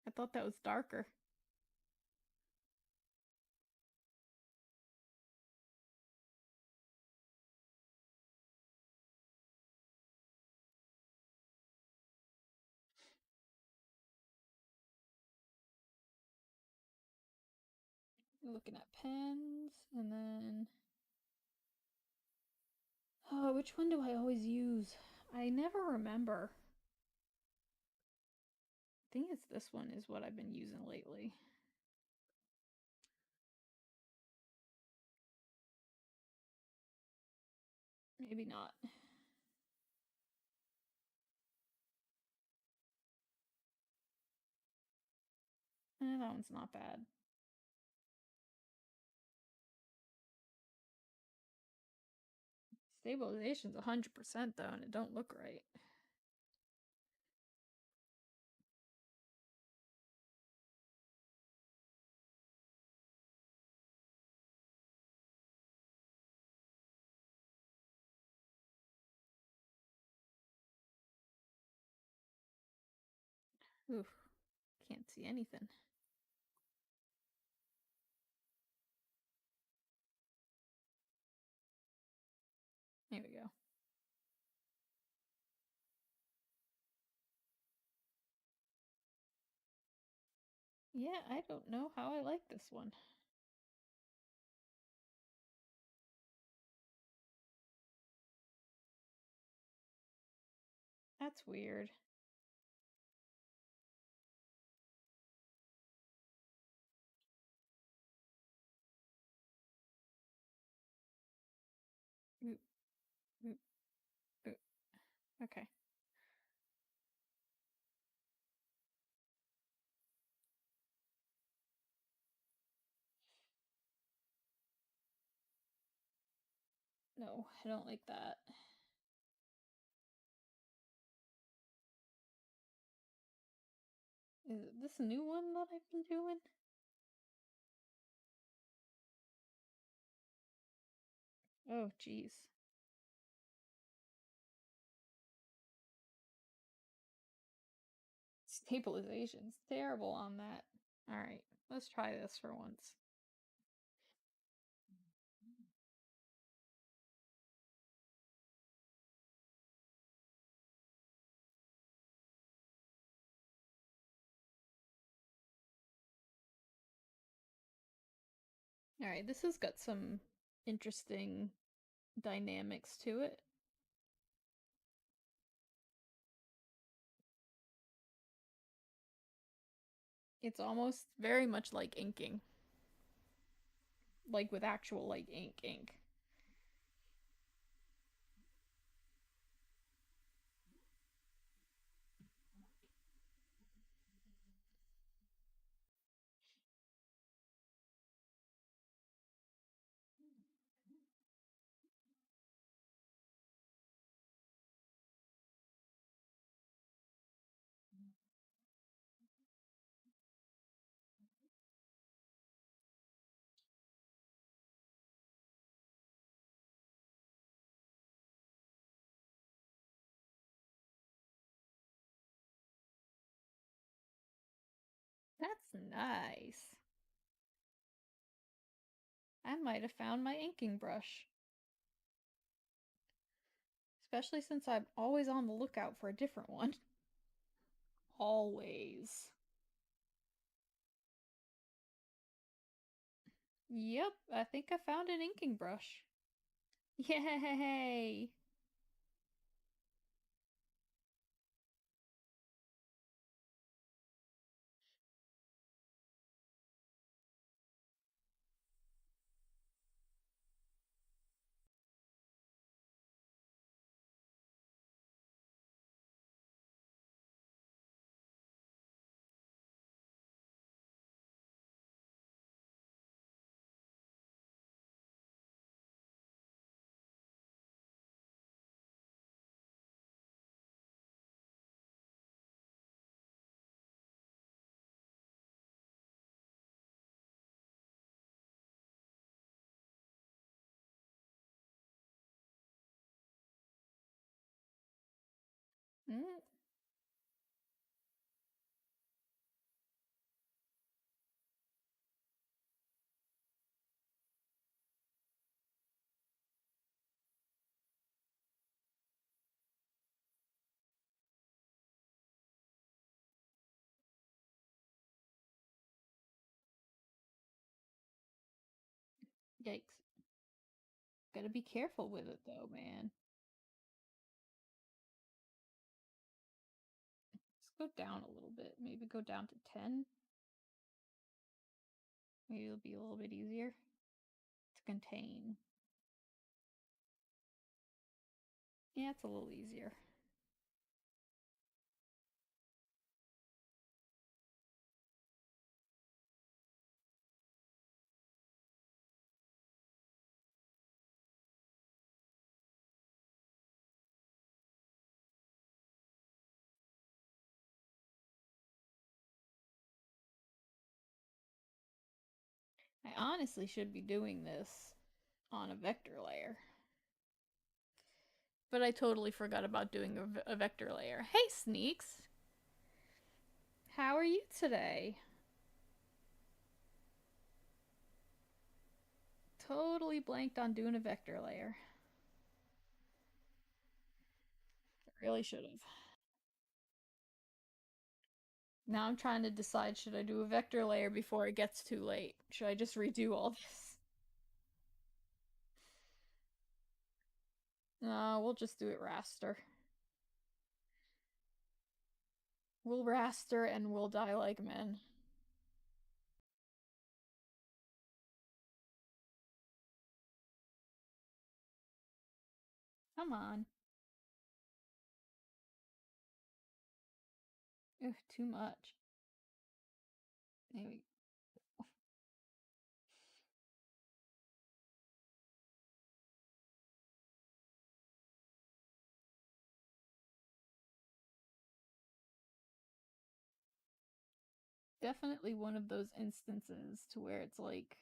I thought that was darker. Looking at pens, and then oh, which one do I always use? I never remember. I think it's this one is what I've been using lately. Maybe not. That one's not bad. Stabilization's 100% though, and it don't look right. Oof. Can't see anything. There we go. Yeah, I don't know how I like this one. That's weird. Oop, oop, oop. Okay. No, I don't like that. Is it this new one that I've been doing? Oh, jeez. Stabilization's terrible on that. Alright, let's try this for once. Alright, this has got some interesting dynamics to it. It's almost very much like inking. Like with actual like ink. That's nice. I might have found my inking brush. Especially since I'm always on the lookout for a different one. Always. Yep, I think I found an inking brush. Yay! Mm. Yikes. Gotta be careful with it though, man. Let's go down a little bit. Maybe go down to 10. Maybe it'll be a little bit easier to contain. Yeah, it's a little easier. I honestly should be doing this on a vector layer. But I totally forgot about doing a vector layer. Hey, Sneaks! How are you today? Totally blanked on doing a vector layer. Really should have. Now I'm trying to decide, should I do a vector layer before it gets too late? Should I just redo all this? No, we'll just do it raster. We'll raster and we'll die like men. Come on. Ugh, too much. Maybe. Definitely one of those instances to where it's like,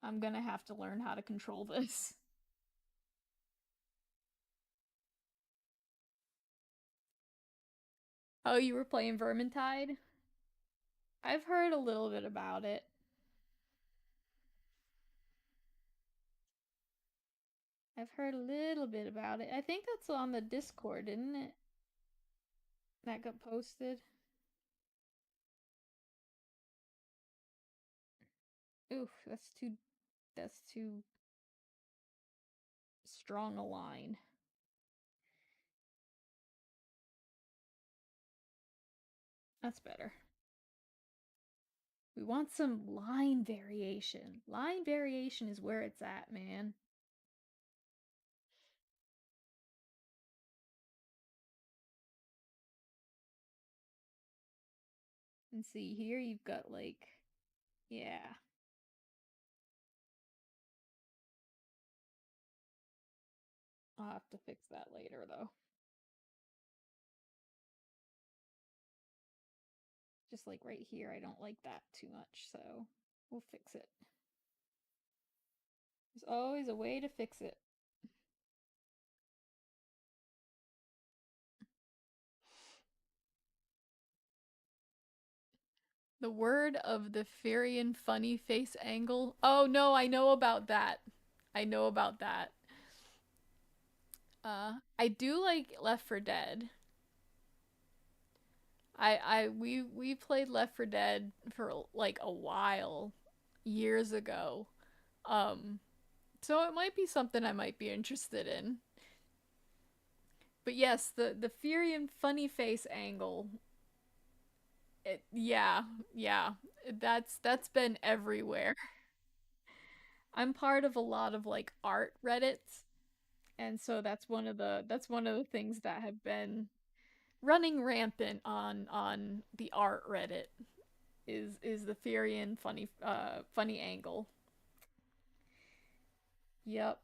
I'm gonna have to learn how to control this. Oh, you were playing Vermintide? I've heard a little bit about it. I've heard a little bit about it. I think that's on the Discord, isn't it? That got posted. Oof, that's too strong a line. That's better. We want some line variation. Line variation is where it's at, man. And see, here you've got like, yeah. I'll have to fix that later though. Just like right here, I don't like that too much, so we'll fix it. There's always a way to fix it. The word of the Firian funny face angle. Oh no, I know about that. I know about that. I do like Left 4 Dead. We played Left 4 Dead for like a while, years ago. Um, so it might be something I might be interested in. But yes, the Furion funny face angle. Yeah, yeah, that's been everywhere. I'm part of a lot of like art Reddits, and so that's one of the things that have been running rampant on the art Reddit is the Furion funny angle. Yep.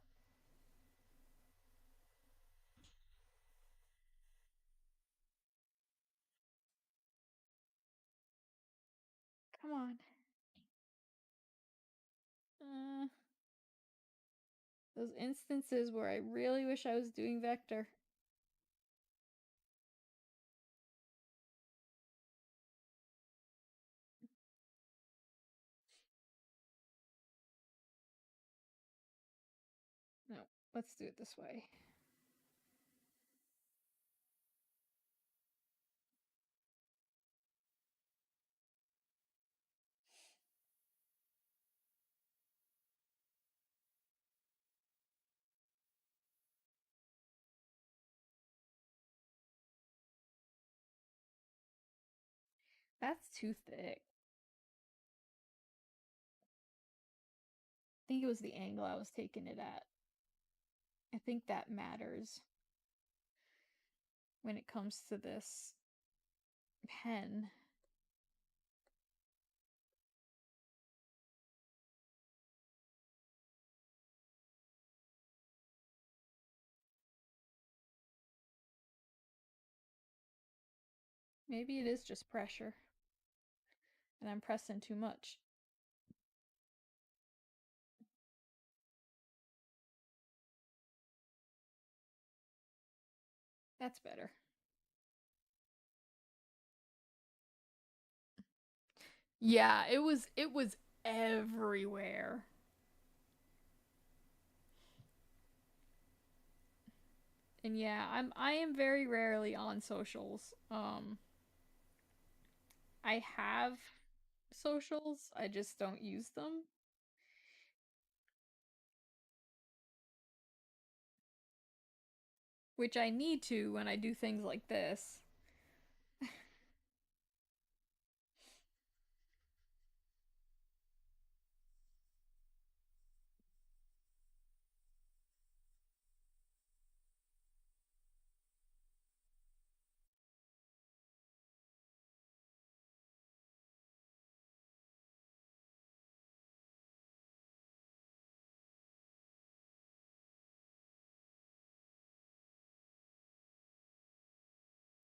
Come on. Uh, those instances where I really wish I was doing vector. Let's do it this way. That's too thick. I think it was the angle I was taking it at. I think that matters when it comes to this pen. Maybe it is just pressure, and I'm pressing too much. That's better. Yeah, it was everywhere. And yeah, I am very rarely on socials. I have socials, I just don't use them, which I need to when I do things like this.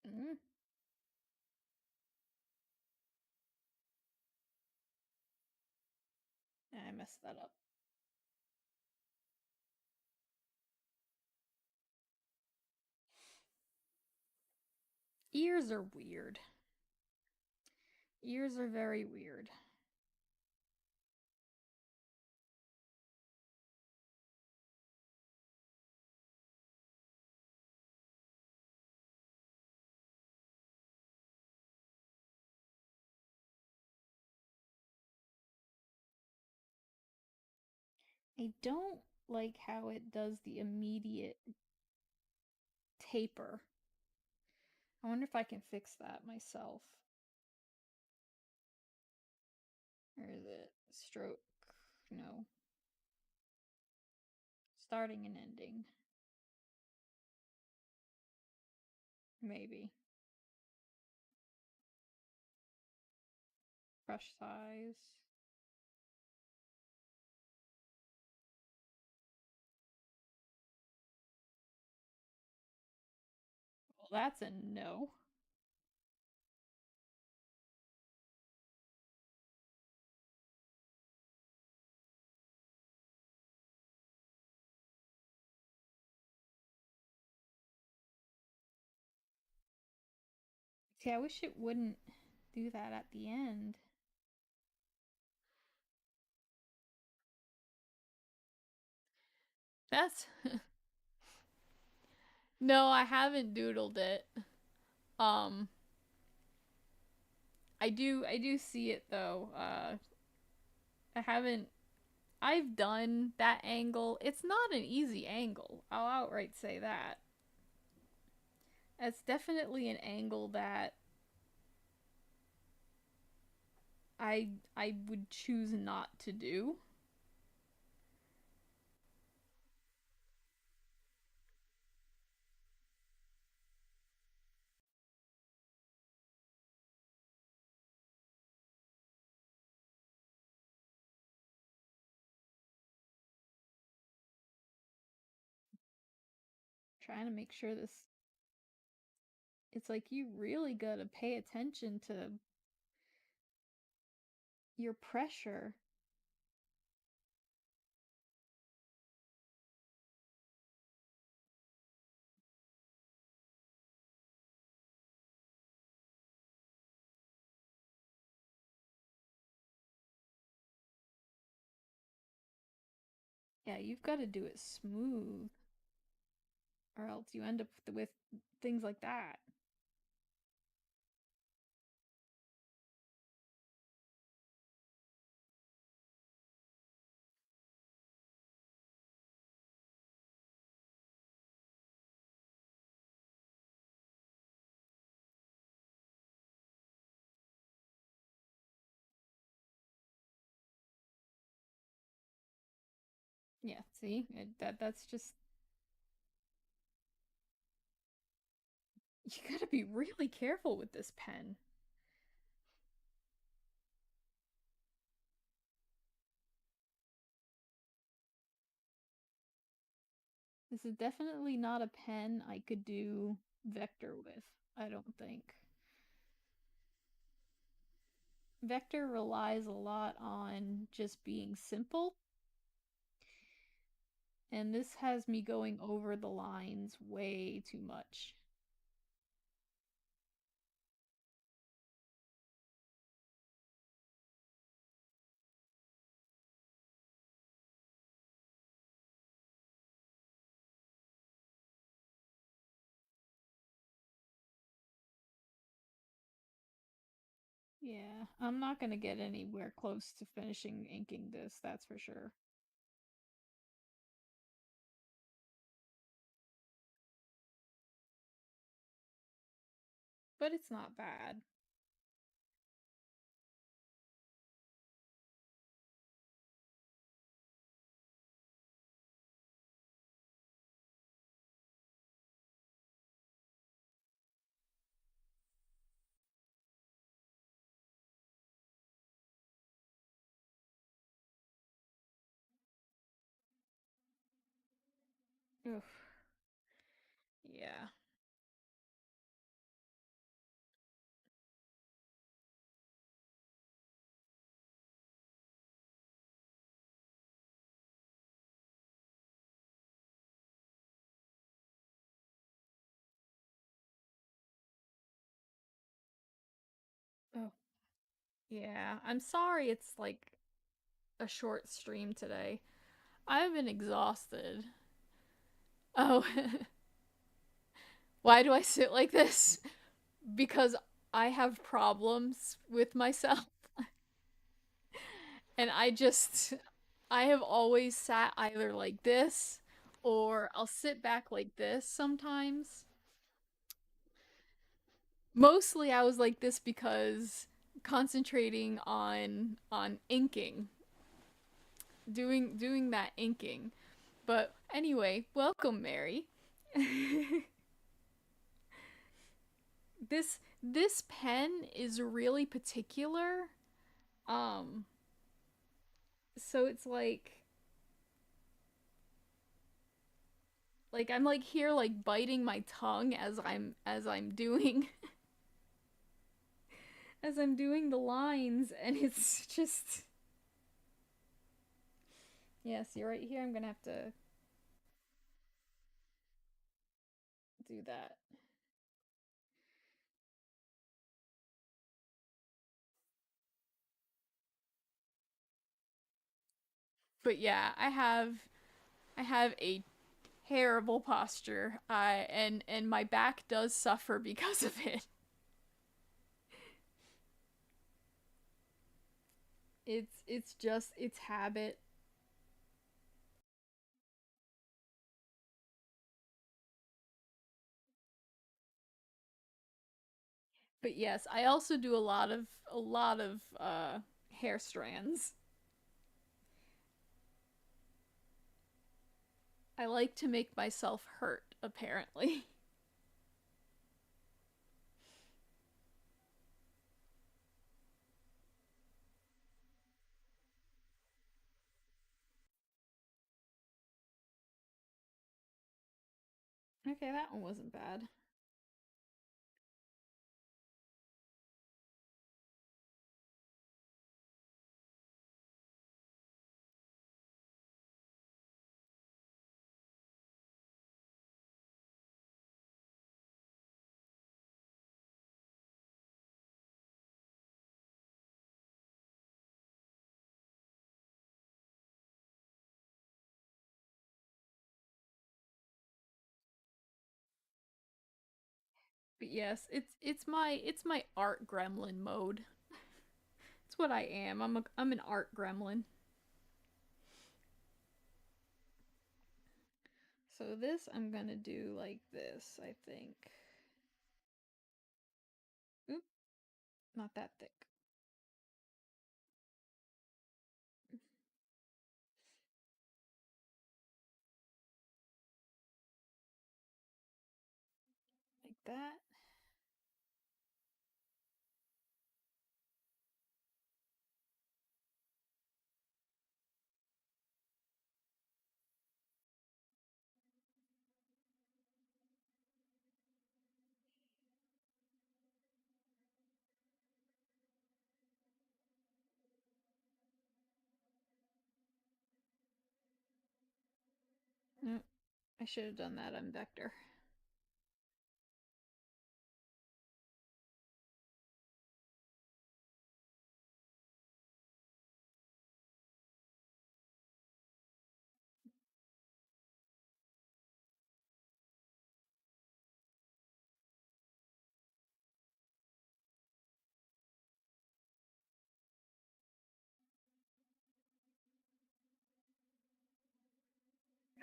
Mm, I messed that up. Ears are weird. Ears are very weird. I don't like how it does the immediate taper. I wonder if I can fix that myself. Or is it stroke? No. Starting and ending. Maybe. Brush size. Well, that's a no. See, I wish it wouldn't do that at the end. That's No, I haven't doodled it. Um I do see it though. I haven't I've done that angle. It's not an easy angle. I'll outright say that. It's definitely an angle that I would choose not to do. Trying to make sure this it's like you really gotta pay attention to your pressure. Yeah, you've got to do it smooth, or else you end up with things like that. Yeah, see? That's just you gotta be really careful with this pen. This is definitely not a pen I could do vector with, I don't think. Vector relies a lot on just being simple, and this has me going over the lines way too much. Yeah, I'm not gonna get anywhere close to finishing inking this, that's for sure. But it's not bad. Oof. Yeah. Oh, yeah. I'm sorry it's like a short stream today. I've been exhausted. Oh, why do I sit like this? Because I have problems with myself. And I have always sat either like this or I'll sit back like this sometimes. Mostly I was like this because concentrating on inking, doing that inking. But anyway, welcome Mary. This pen is really particular. Um so it's like I'm like here like biting my tongue as I'm doing as I'm doing the lines and it's just yeah, see right here I'm gonna have to do that. But yeah, I have a terrible posture. And my back does suffer because of it. It's just it's habit. But yes, I also do a lot of hair strands. I like to make myself hurt, apparently. Okay, that one wasn't bad. But yes, it's my art gremlin mode. It's what I am. I'm an art gremlin. So this I'm gonna do like this, I think. Oop, not that thick. Like that. Mm, I should have done that on vector.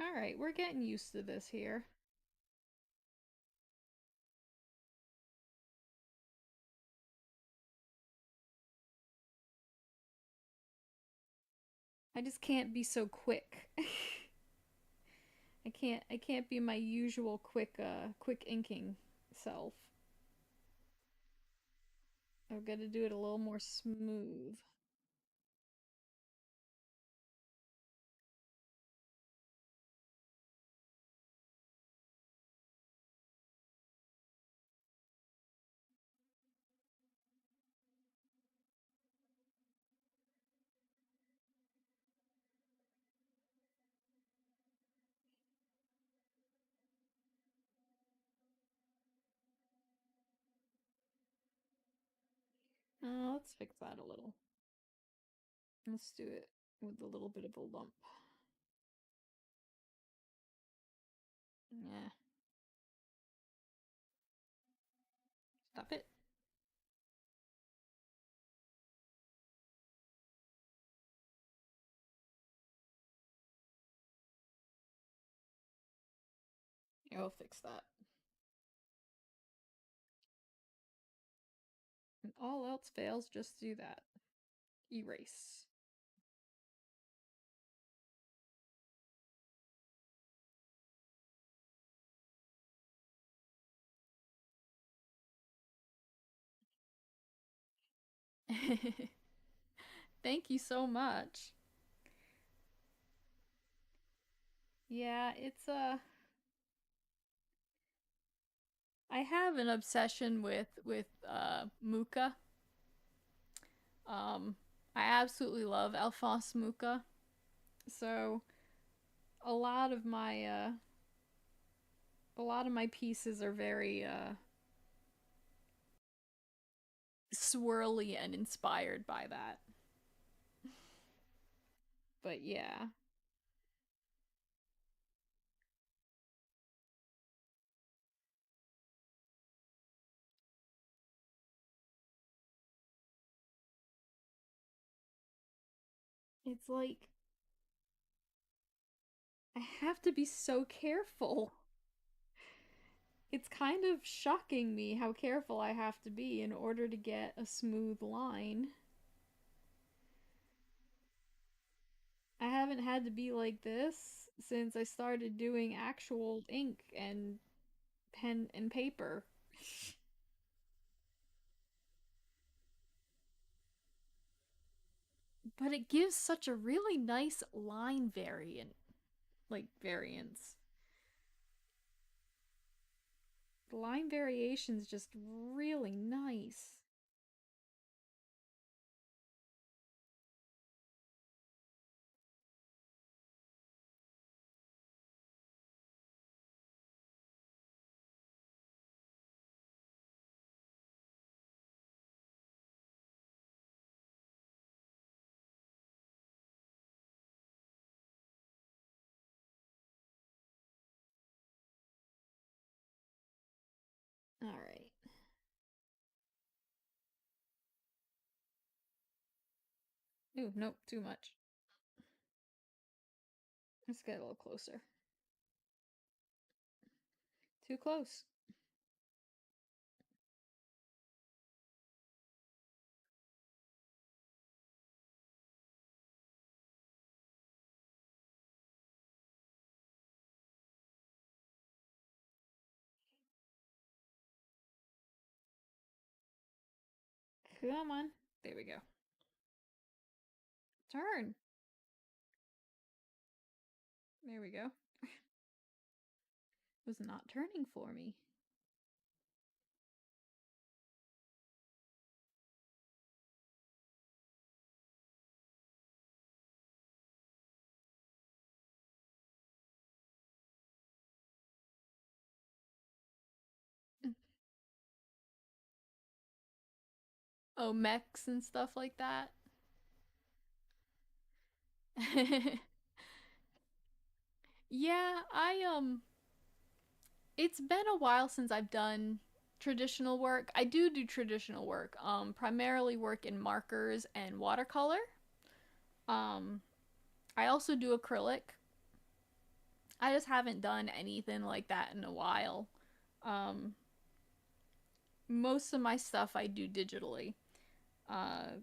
Alright, we're getting used to this here. I just can't be so quick. I can't be my usual quick inking self. I've got to do it a little more smooth. Let's fix that a little. Let's do it with a little bit of a lump. Yeah. Stop it. I'll fix that. And all else fails, just do that. Erase. Thank you so much. Yeah, it's I have an obsession with Mucha. Um I absolutely love Alphonse Mucha. So a lot of my pieces are very swirly and inspired by that. But yeah, it's like I have to be so careful. It's kind of shocking me how careful I have to be in order to get a smooth line. I haven't had to be like this since I started doing actual ink and pen and paper. But it gives such a really nice line variance. The line variation's just really nice. All right. Ooh, nope, too much. Let's get a little closer. Too close. Come on. There we go. Turn. There we go. Was not turning for me. Oh, mechs and stuff like that. Yeah, it's been a while since I've done traditional work. I do traditional work. Primarily work in markers and watercolor. Um, I also do acrylic. I just haven't done anything like that in a while. Um, Most of my stuff I do digitally. Uh,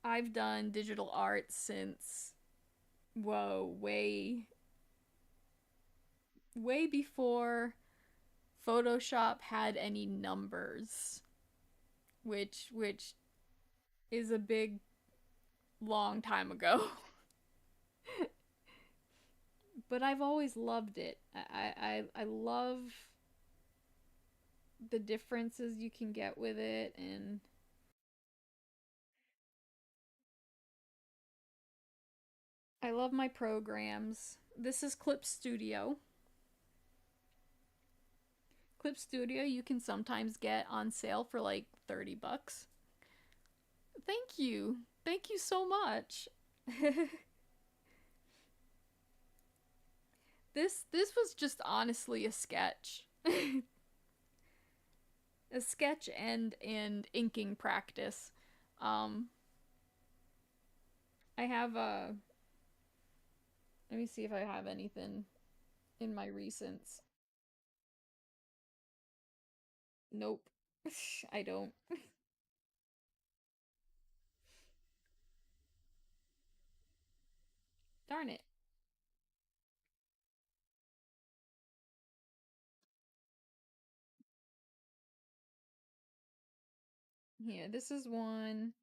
I've done digital art since, whoa, way before Photoshop had any numbers, which is a big long time ago. But I've always loved it. I love the differences you can get with it, and I love my programs. This is Clip Studio. Clip Studio you can sometimes get on sale for like 30 bucks. Thank you. Thank you so much. This was just honestly a sketch. A sketch and inking practice. Um I have a let me see if I have anything in my recents. Nope. I don't. Darn it. Here, this is one.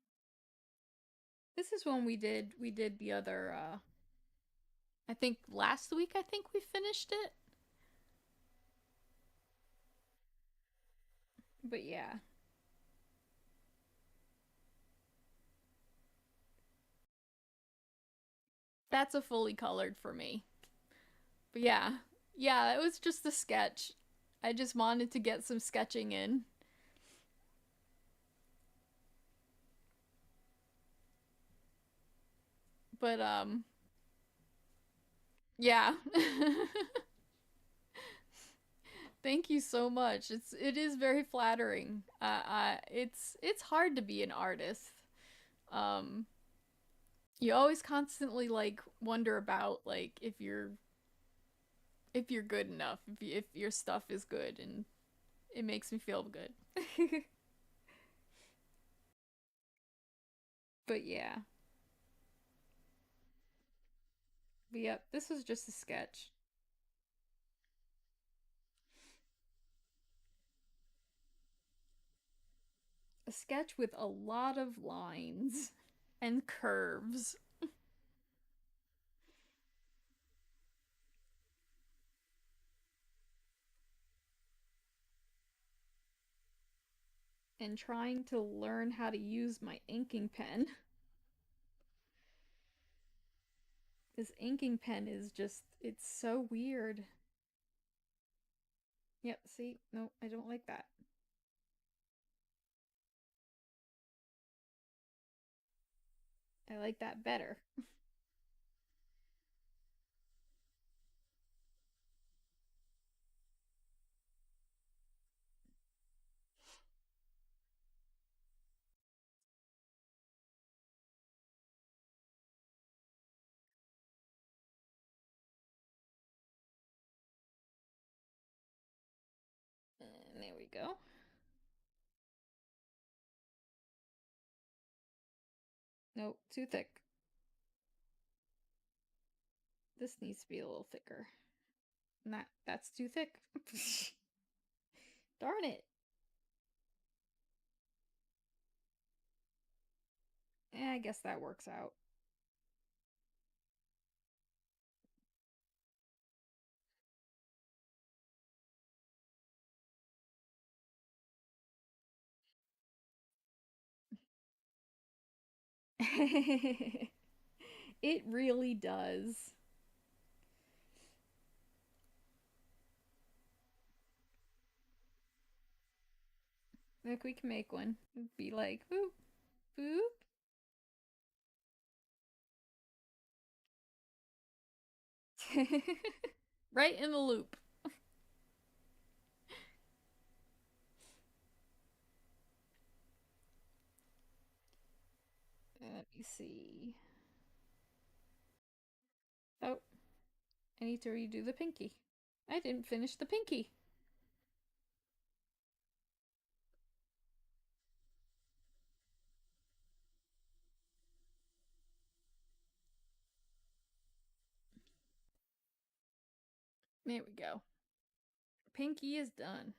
This is one we did the other I think last week I think we finished it. But yeah, that's a fully colored for me. But yeah. Yeah, it was just a sketch. I just wanted to get some sketching in. But yeah. Thank you so much. It is very flattering. It's hard to be an artist. Um, you always constantly like wonder about like if you're good enough, if your stuff is good, and it makes me feel good. But yeah, but yep, this was just a sketch. A sketch with a lot of lines and curves and trying to learn how to use my inking pen. This inking pen is just, it's so weird. Yep, see? No, I don't like that. I like that better. There we go. Nope, too thick. This needs to be a little thicker. And that's too thick. Darn it. I guess that works out. It really does. Look, we can make one. It'd be like boop, boop. Right in the loop. Let me see. Oh, I need to redo the pinky. I didn't finish the pinky. There we go. Pinky is done.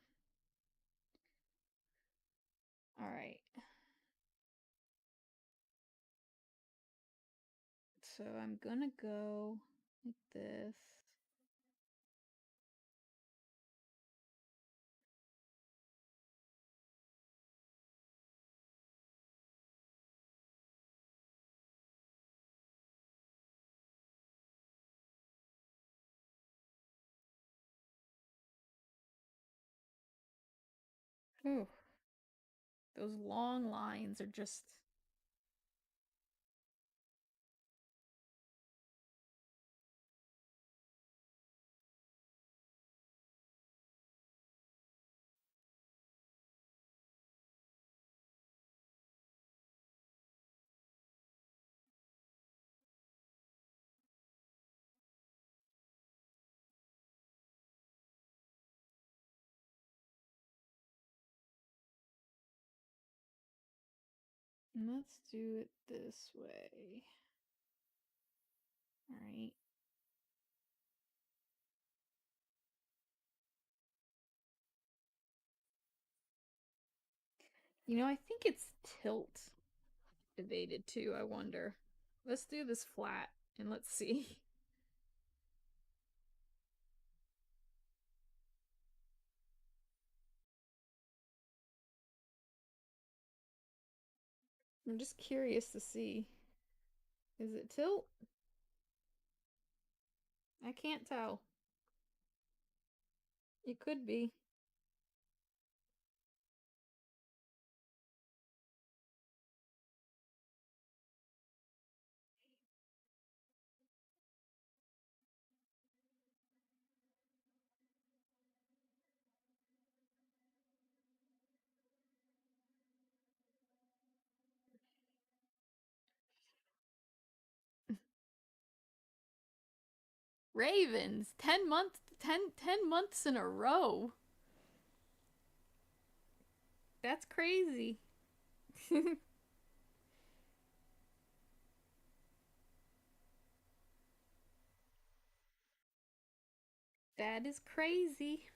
All right. So I'm gonna go like this. Ooh, those long lines are just. Let's do it this way. All right. I think it's tilt evaded too, I wonder. Let's do this flat and let's see. I'm just curious to see. Is it tilt? I can't tell. It could be. Ravens, 10 months in a row. That's crazy. That is crazy.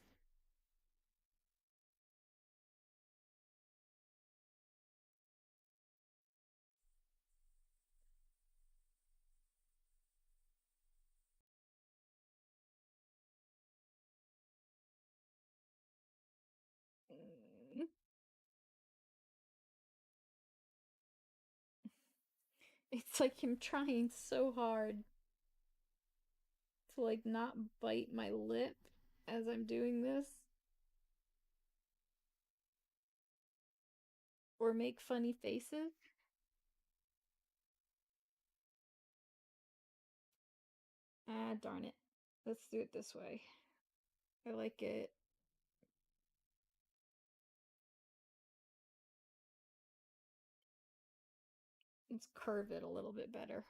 It's like I'm trying so hard to like not bite my lip as I'm doing this or make funny faces. Ah, darn it. Let's do it this way. I like it. Let's curve it a little bit better.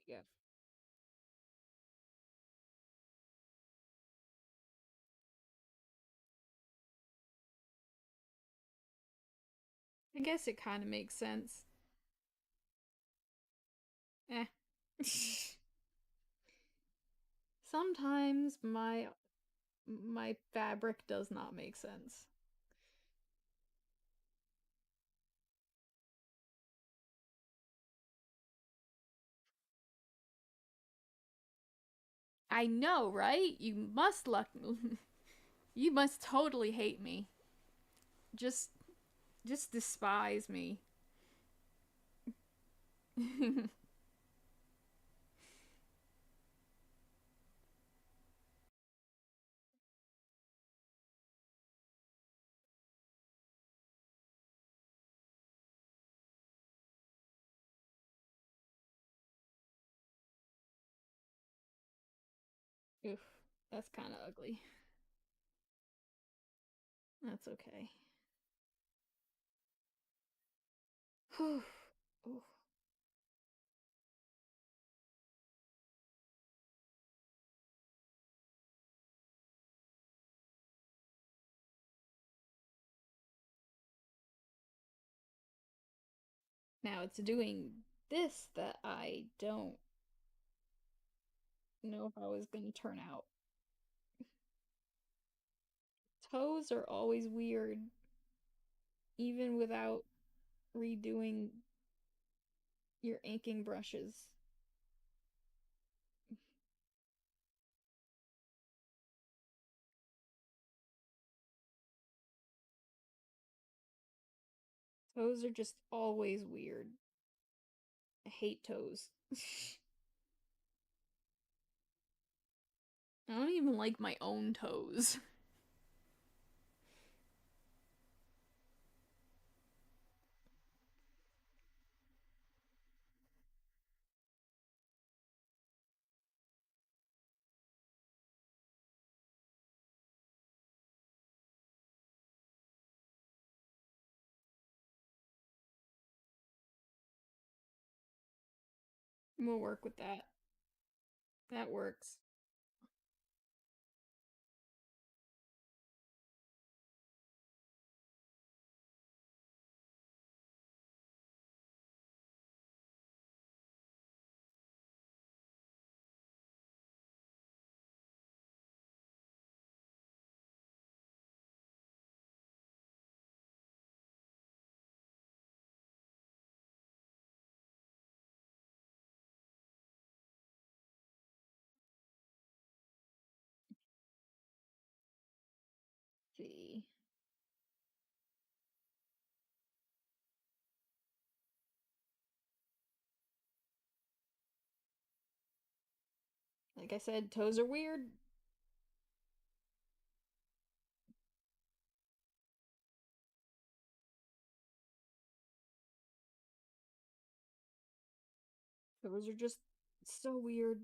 There we go. I guess it kind of makes sense. Eh. Sometimes my fabric does not make sense. I know, right? You must totally hate me. Just just despise me. Oof, that's kind of ugly. That's okay. Oof. Now it's doing this that I don't know how is going to turn out. Toes are always weird, even without redoing your inking brushes. Toes are just always weird. I hate toes. I don't even like my own toes. We'll work with that. That works. Let's see. Like I said, toes are weird. Toes are just so weird.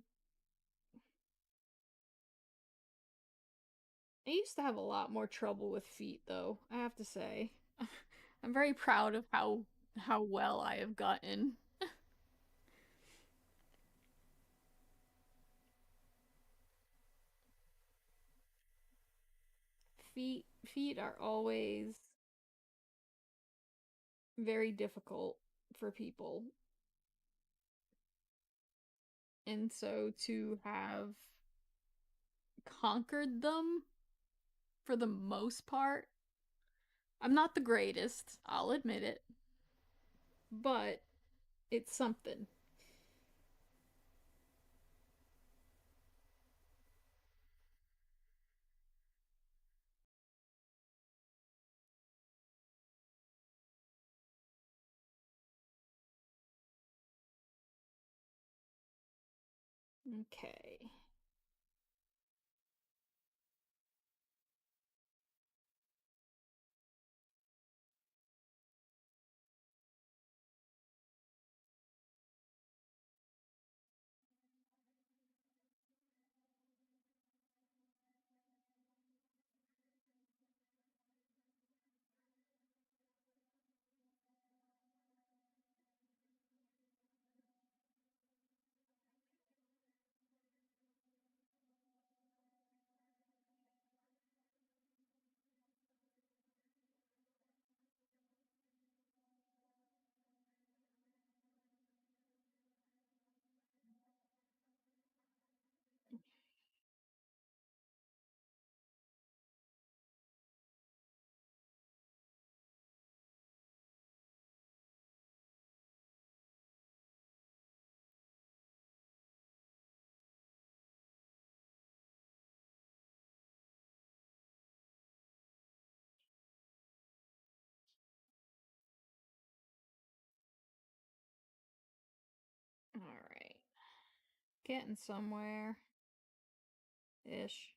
I used to have a lot more trouble with feet, though, I have to say. I'm very proud of how well I have gotten. Feet are always very difficult for people. And so to have conquered them for the most part, I'm not the greatest, I'll admit it, but it's something. Okay. Getting somewhere. Ish.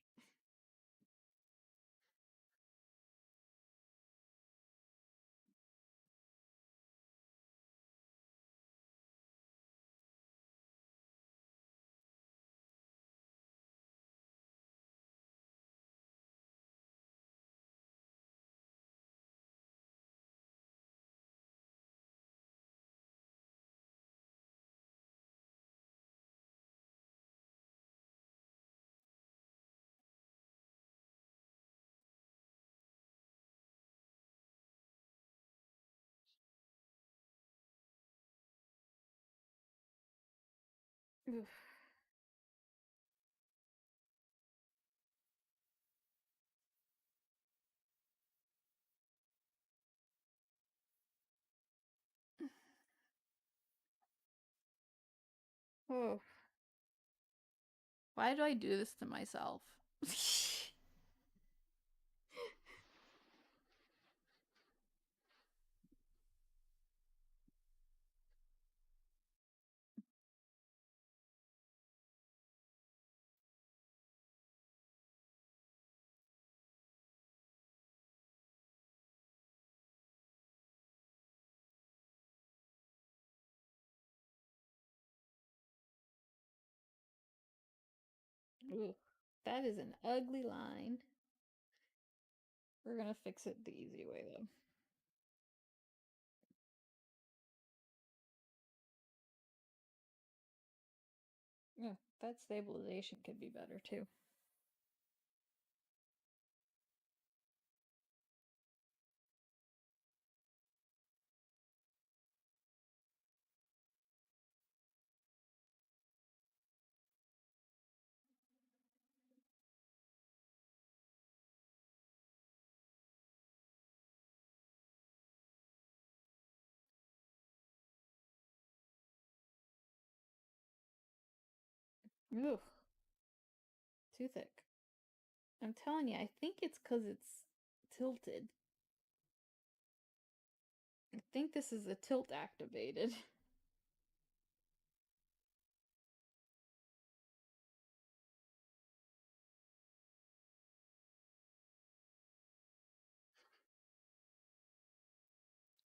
Oof. Oh. Why do I do this to myself? Ooh, that is an ugly line. We're gonna fix it the easy way though. Yeah, that stabilization could be better too. Ooh, too thick. I'm telling you, I think it's because it's tilted. I think this is a tilt activated.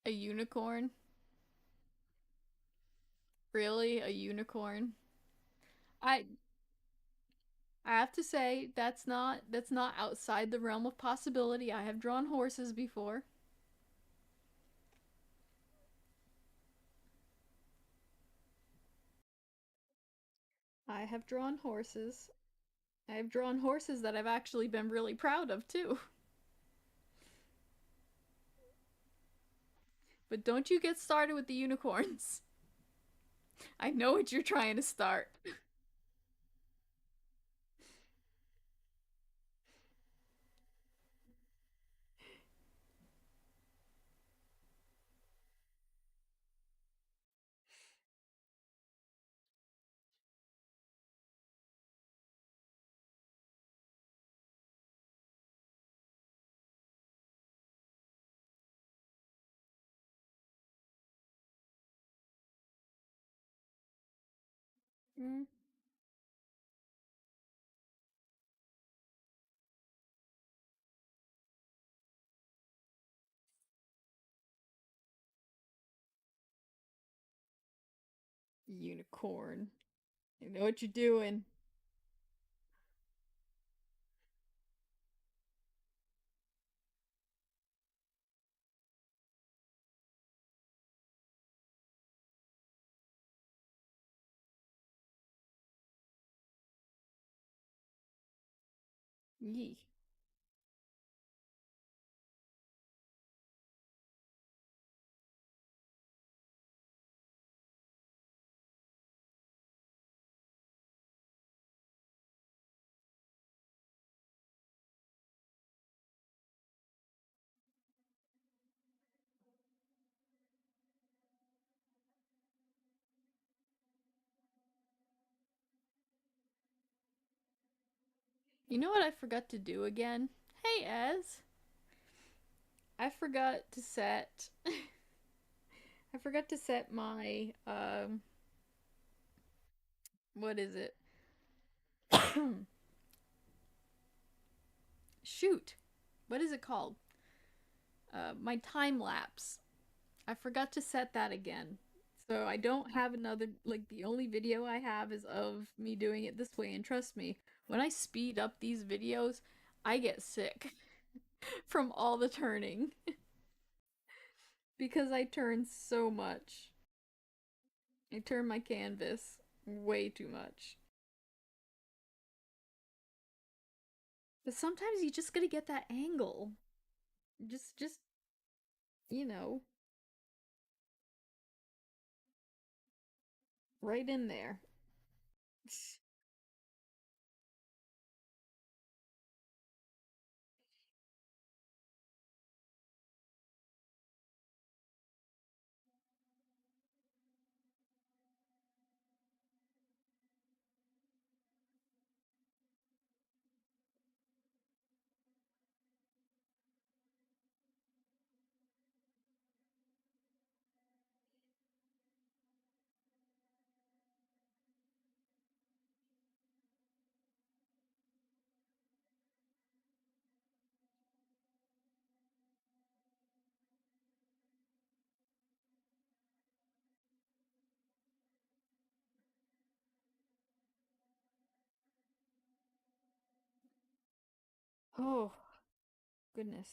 A unicorn? Really? A unicorn? I I have to say that's not outside the realm of possibility. I have drawn horses before. I have drawn horses. I have drawn horses that I've actually been really proud of too. But don't you get started with the unicorns. I know what you're trying to start. Mm. Unicorn. You know what you're doing. Yee. You know what I forgot to do again? Hey, Ez. I forgot to set. I forgot to set my What is it? Shoot. What is it called? My time lapse. I forgot to set that again. So I don't have another, like, the only video I have is of me doing it this way. And trust me, when I speed up these videos, I get sick from all the turning because I turn so much. I turn my canvas way too much. But sometimes you just gotta get that angle. Just, you know, right in there. Oh, goodness.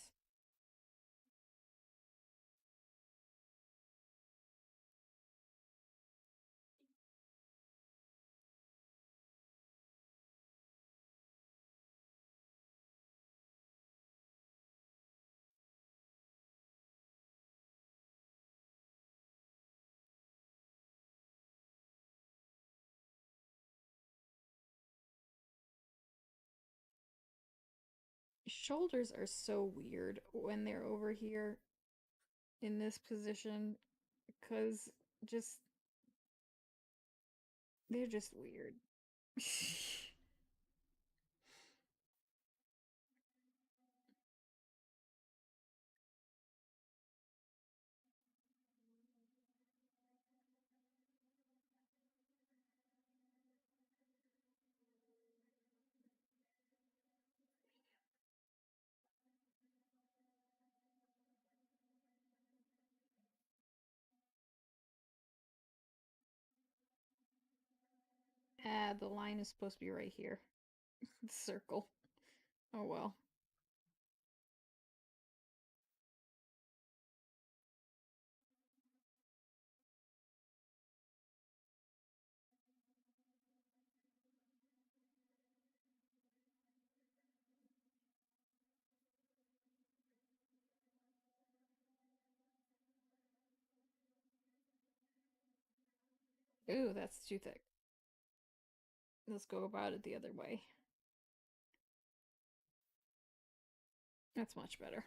Shoulders are so weird when they're over here in this position because just they're just weird. Ah, the line is supposed to be right here. The circle. Oh well. Ooh, that's too thick. Let's go about it the other way. That's much better.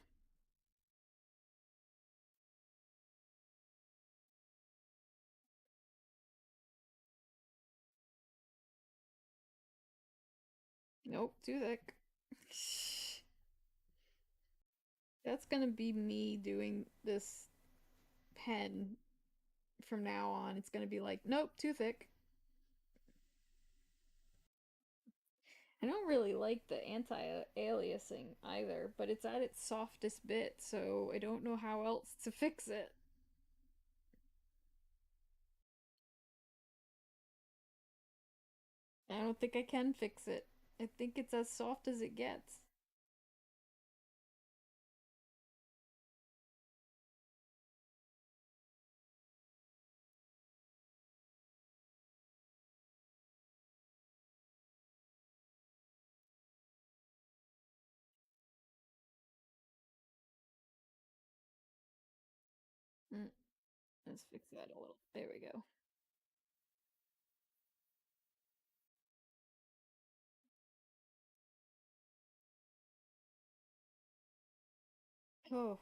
Nope, too thick. That's gonna be me doing this pen from now on. It's gonna be like, nope, too thick. I don't really like the anti-aliasing either, but it's at its softest bit, so I don't know how else to fix it. I don't think I can fix it. I think it's as soft as it gets. Mm, let's fix that a little. There we go. Oh,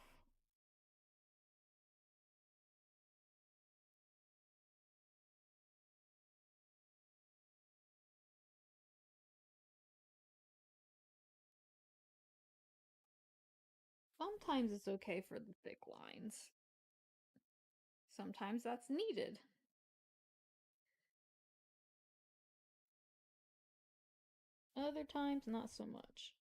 sometimes it's okay for the thick lines. Sometimes that's needed. Other times, not so much.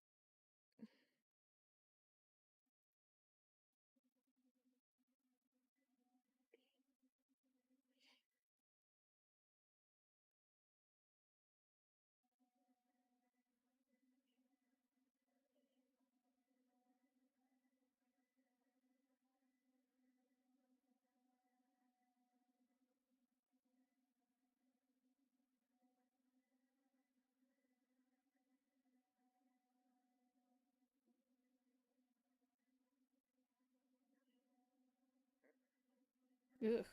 Ugh,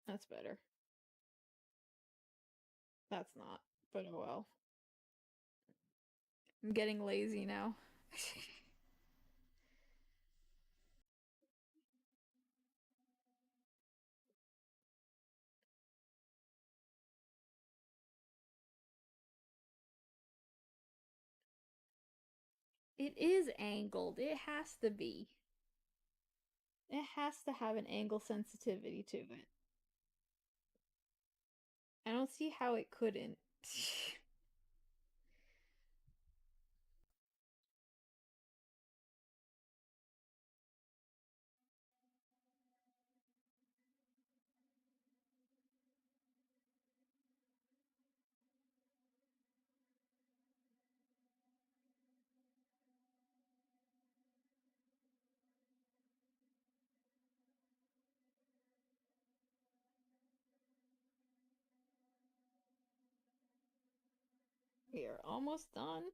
that's better. That's not, but oh well. I'm getting lazy now. It is angled. It has to be. It has to have an angle sensitivity to it. I don't see how it couldn't. We are almost done.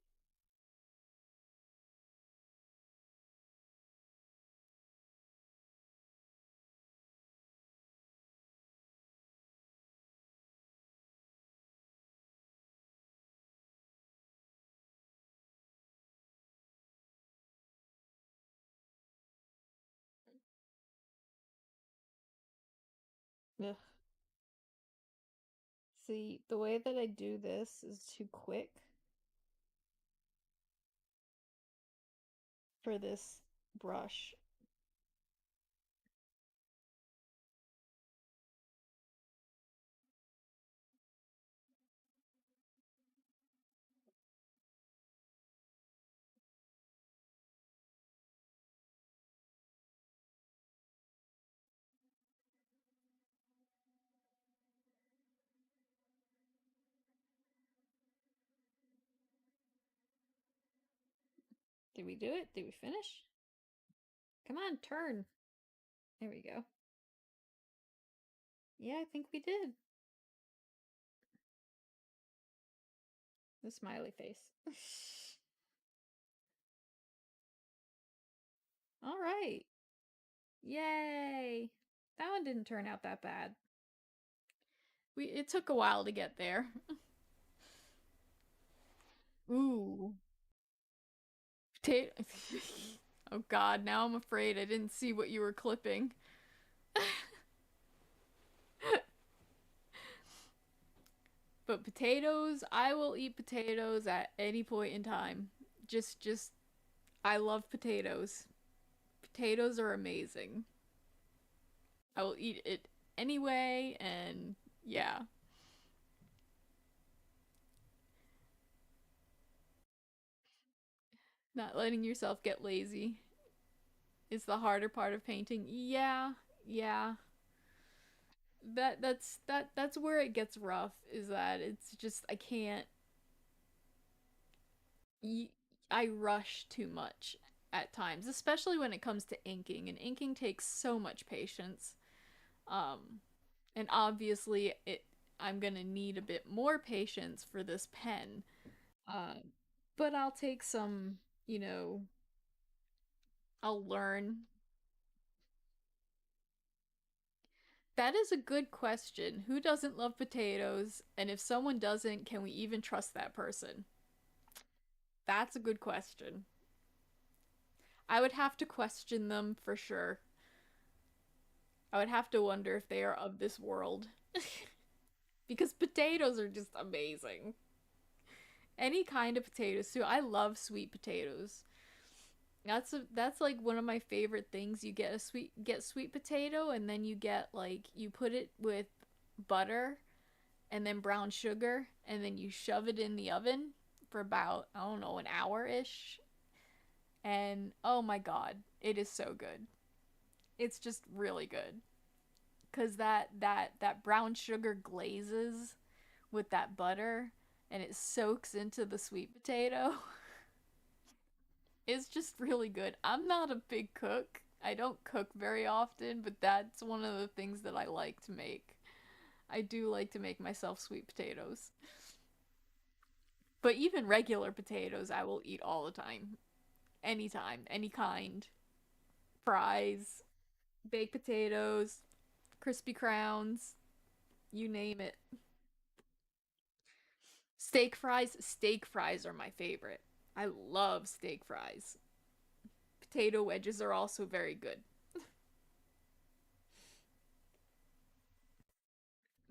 Ugh. See, the way that I do this is too quick for this brush. Did we do it? Did we finish? Come on, turn. There we go. Yeah, I think we did. The smiley face. All right. Yay. That one didn't turn out that bad. It took a while to get there. Ooh. Potato. Oh god, now I'm afraid I didn't see what you were clipping. But potatoes, I will eat potatoes at any point in time. Just, I love potatoes. Potatoes are amazing. I will eat it anyway, and yeah. Not letting yourself get lazy is the harder part of painting. Yeah, yeah. That's where it gets rough, is that it's just I can't I rush too much at times, especially when it comes to inking, and inking takes so much patience. Um, and obviously I'm gonna need a bit more patience for this pen. Uh, but I'll take some, you know, I'll learn. That is a good question. Who doesn't love potatoes? And if someone doesn't, can we even trust that person? That's a good question. I would have to question them for sure. I would have to wonder if they are of this world. Because potatoes are just amazing. Any kind of potatoes too. I love sweet potatoes. That's like one of my favorite things. You get sweet potato, and then you get like you put it with butter, and then brown sugar, and then you shove it in the oven for about, I don't know, an hour ish. And oh my god, it is so good. It's just really good. Cause that brown sugar glazes with that butter and it soaks into the sweet potato. It's just really good. I'm not a big cook. I don't cook very often, but that's one of the things that I like to make. I do like to make myself sweet potatoes. But even regular potatoes, I will eat all the time. Anytime, any kind. Fries, baked potatoes, crispy crowns, you name it. Steak fries are my favorite. I love steak fries. Potato wedges are also very good.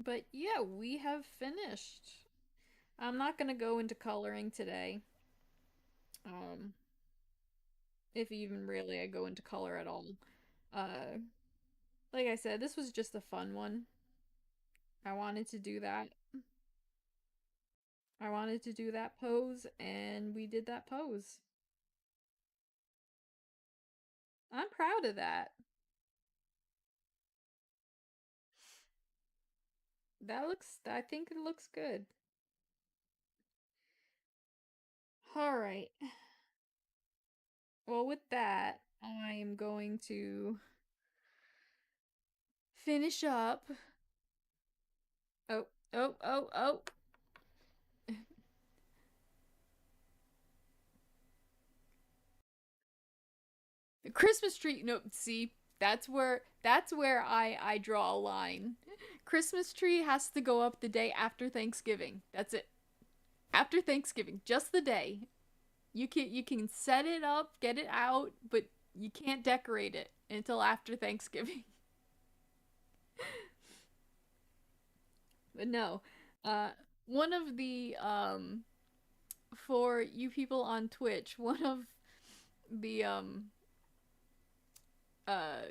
But yeah, we have finished. I'm not gonna go into coloring today. Um, if even really I go into color at all. Uh, like I said, this was just a fun one. I wanted to do that. I wanted to do that pose, and we did that pose. I'm proud of that. I think it looks good. All right. Well, with that, I am going to finish up. Oh, oh, oh, oh. The Christmas tree. No, see, that's where I draw a line. Christmas tree has to go up the day after Thanksgiving. That's it. After Thanksgiving, just the day. You can set it up, get it out, but you can't decorate it until after Thanksgiving. But no. Uh one of the for you people on Twitch, one of the uh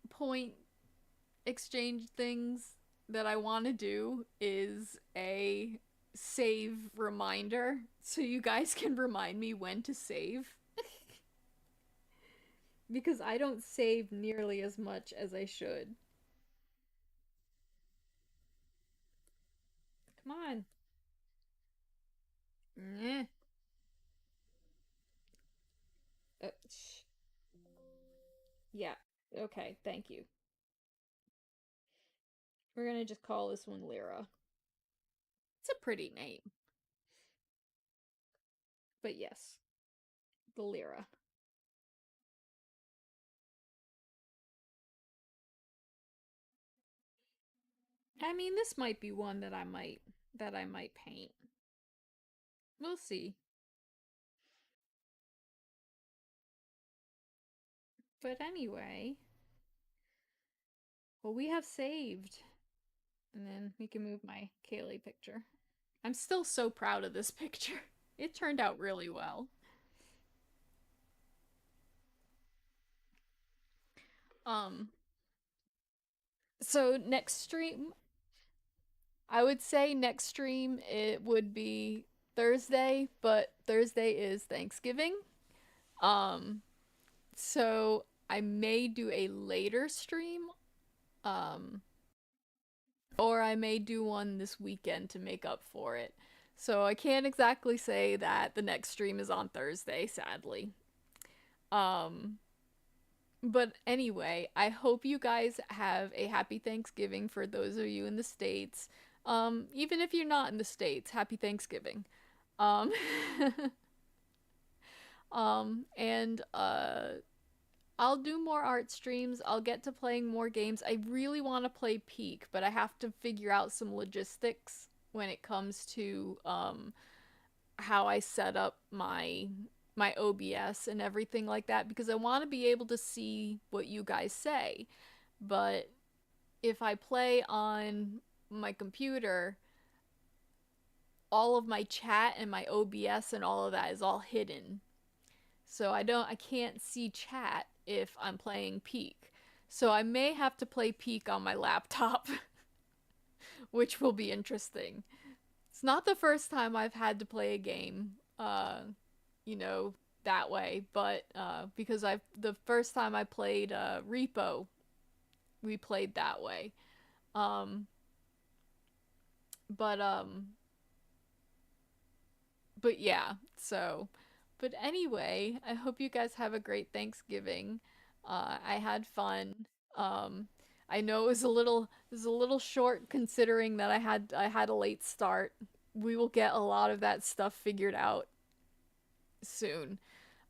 point exchange things that I want to do is a save reminder so you guys can remind me when to save because I don't save nearly as much as I should. Come on. Eh. Shh. Yeah. Okay, thank you. We're gonna just call this one Lyra. It's a pretty name, but yes, the Lyra. I mean, this might be one that I might paint. We'll see. But anyway, well, we have saved. And then we can move my Kaylee picture. I'm still so proud of this picture. It turned out really well. Um, so next stream, I would say next stream it would be Thursday, but Thursday is Thanksgiving. Um, so I may do a later stream. Um, or I may do one this weekend to make up for it. So I can't exactly say that the next stream is on Thursday, sadly. Um, but anyway, I hope you guys have a happy Thanksgiving for those of you in the States. Even if you're not in the States, happy Thanksgiving. Um, and I'll do more art streams. I'll get to playing more games. I really want to play Peak, but I have to figure out some logistics when it comes to how I set up my OBS and everything like that because I want to be able to see what you guys say. But if I play on my computer, all of my chat and my OBS and all of that is all hidden. So I can't see chat if I'm playing Peak. So I may have to play Peak on my laptop, which will be interesting. It's not the first time I've had to play a game, you know, that way, but because I've the first time I played Repo, we played that way. Um, but but yeah, so but anyway, I hope you guys have a great Thanksgiving. I had fun. Um, I know it was a little short considering that I had a late start. We will get a lot of that stuff figured out soon.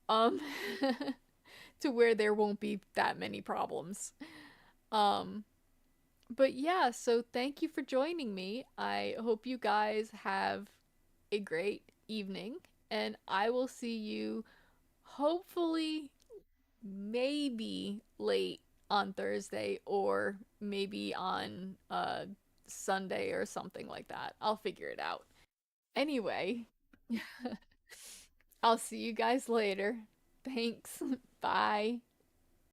Um, to where there won't be that many problems. Um, but yeah, so thank you for joining me. I hope you guys have a great evening, and I will see you hopefully maybe late on Thursday or maybe on Sunday or something like that. I'll figure it out. Anyway, I'll see you guys later. Thanks. Bye.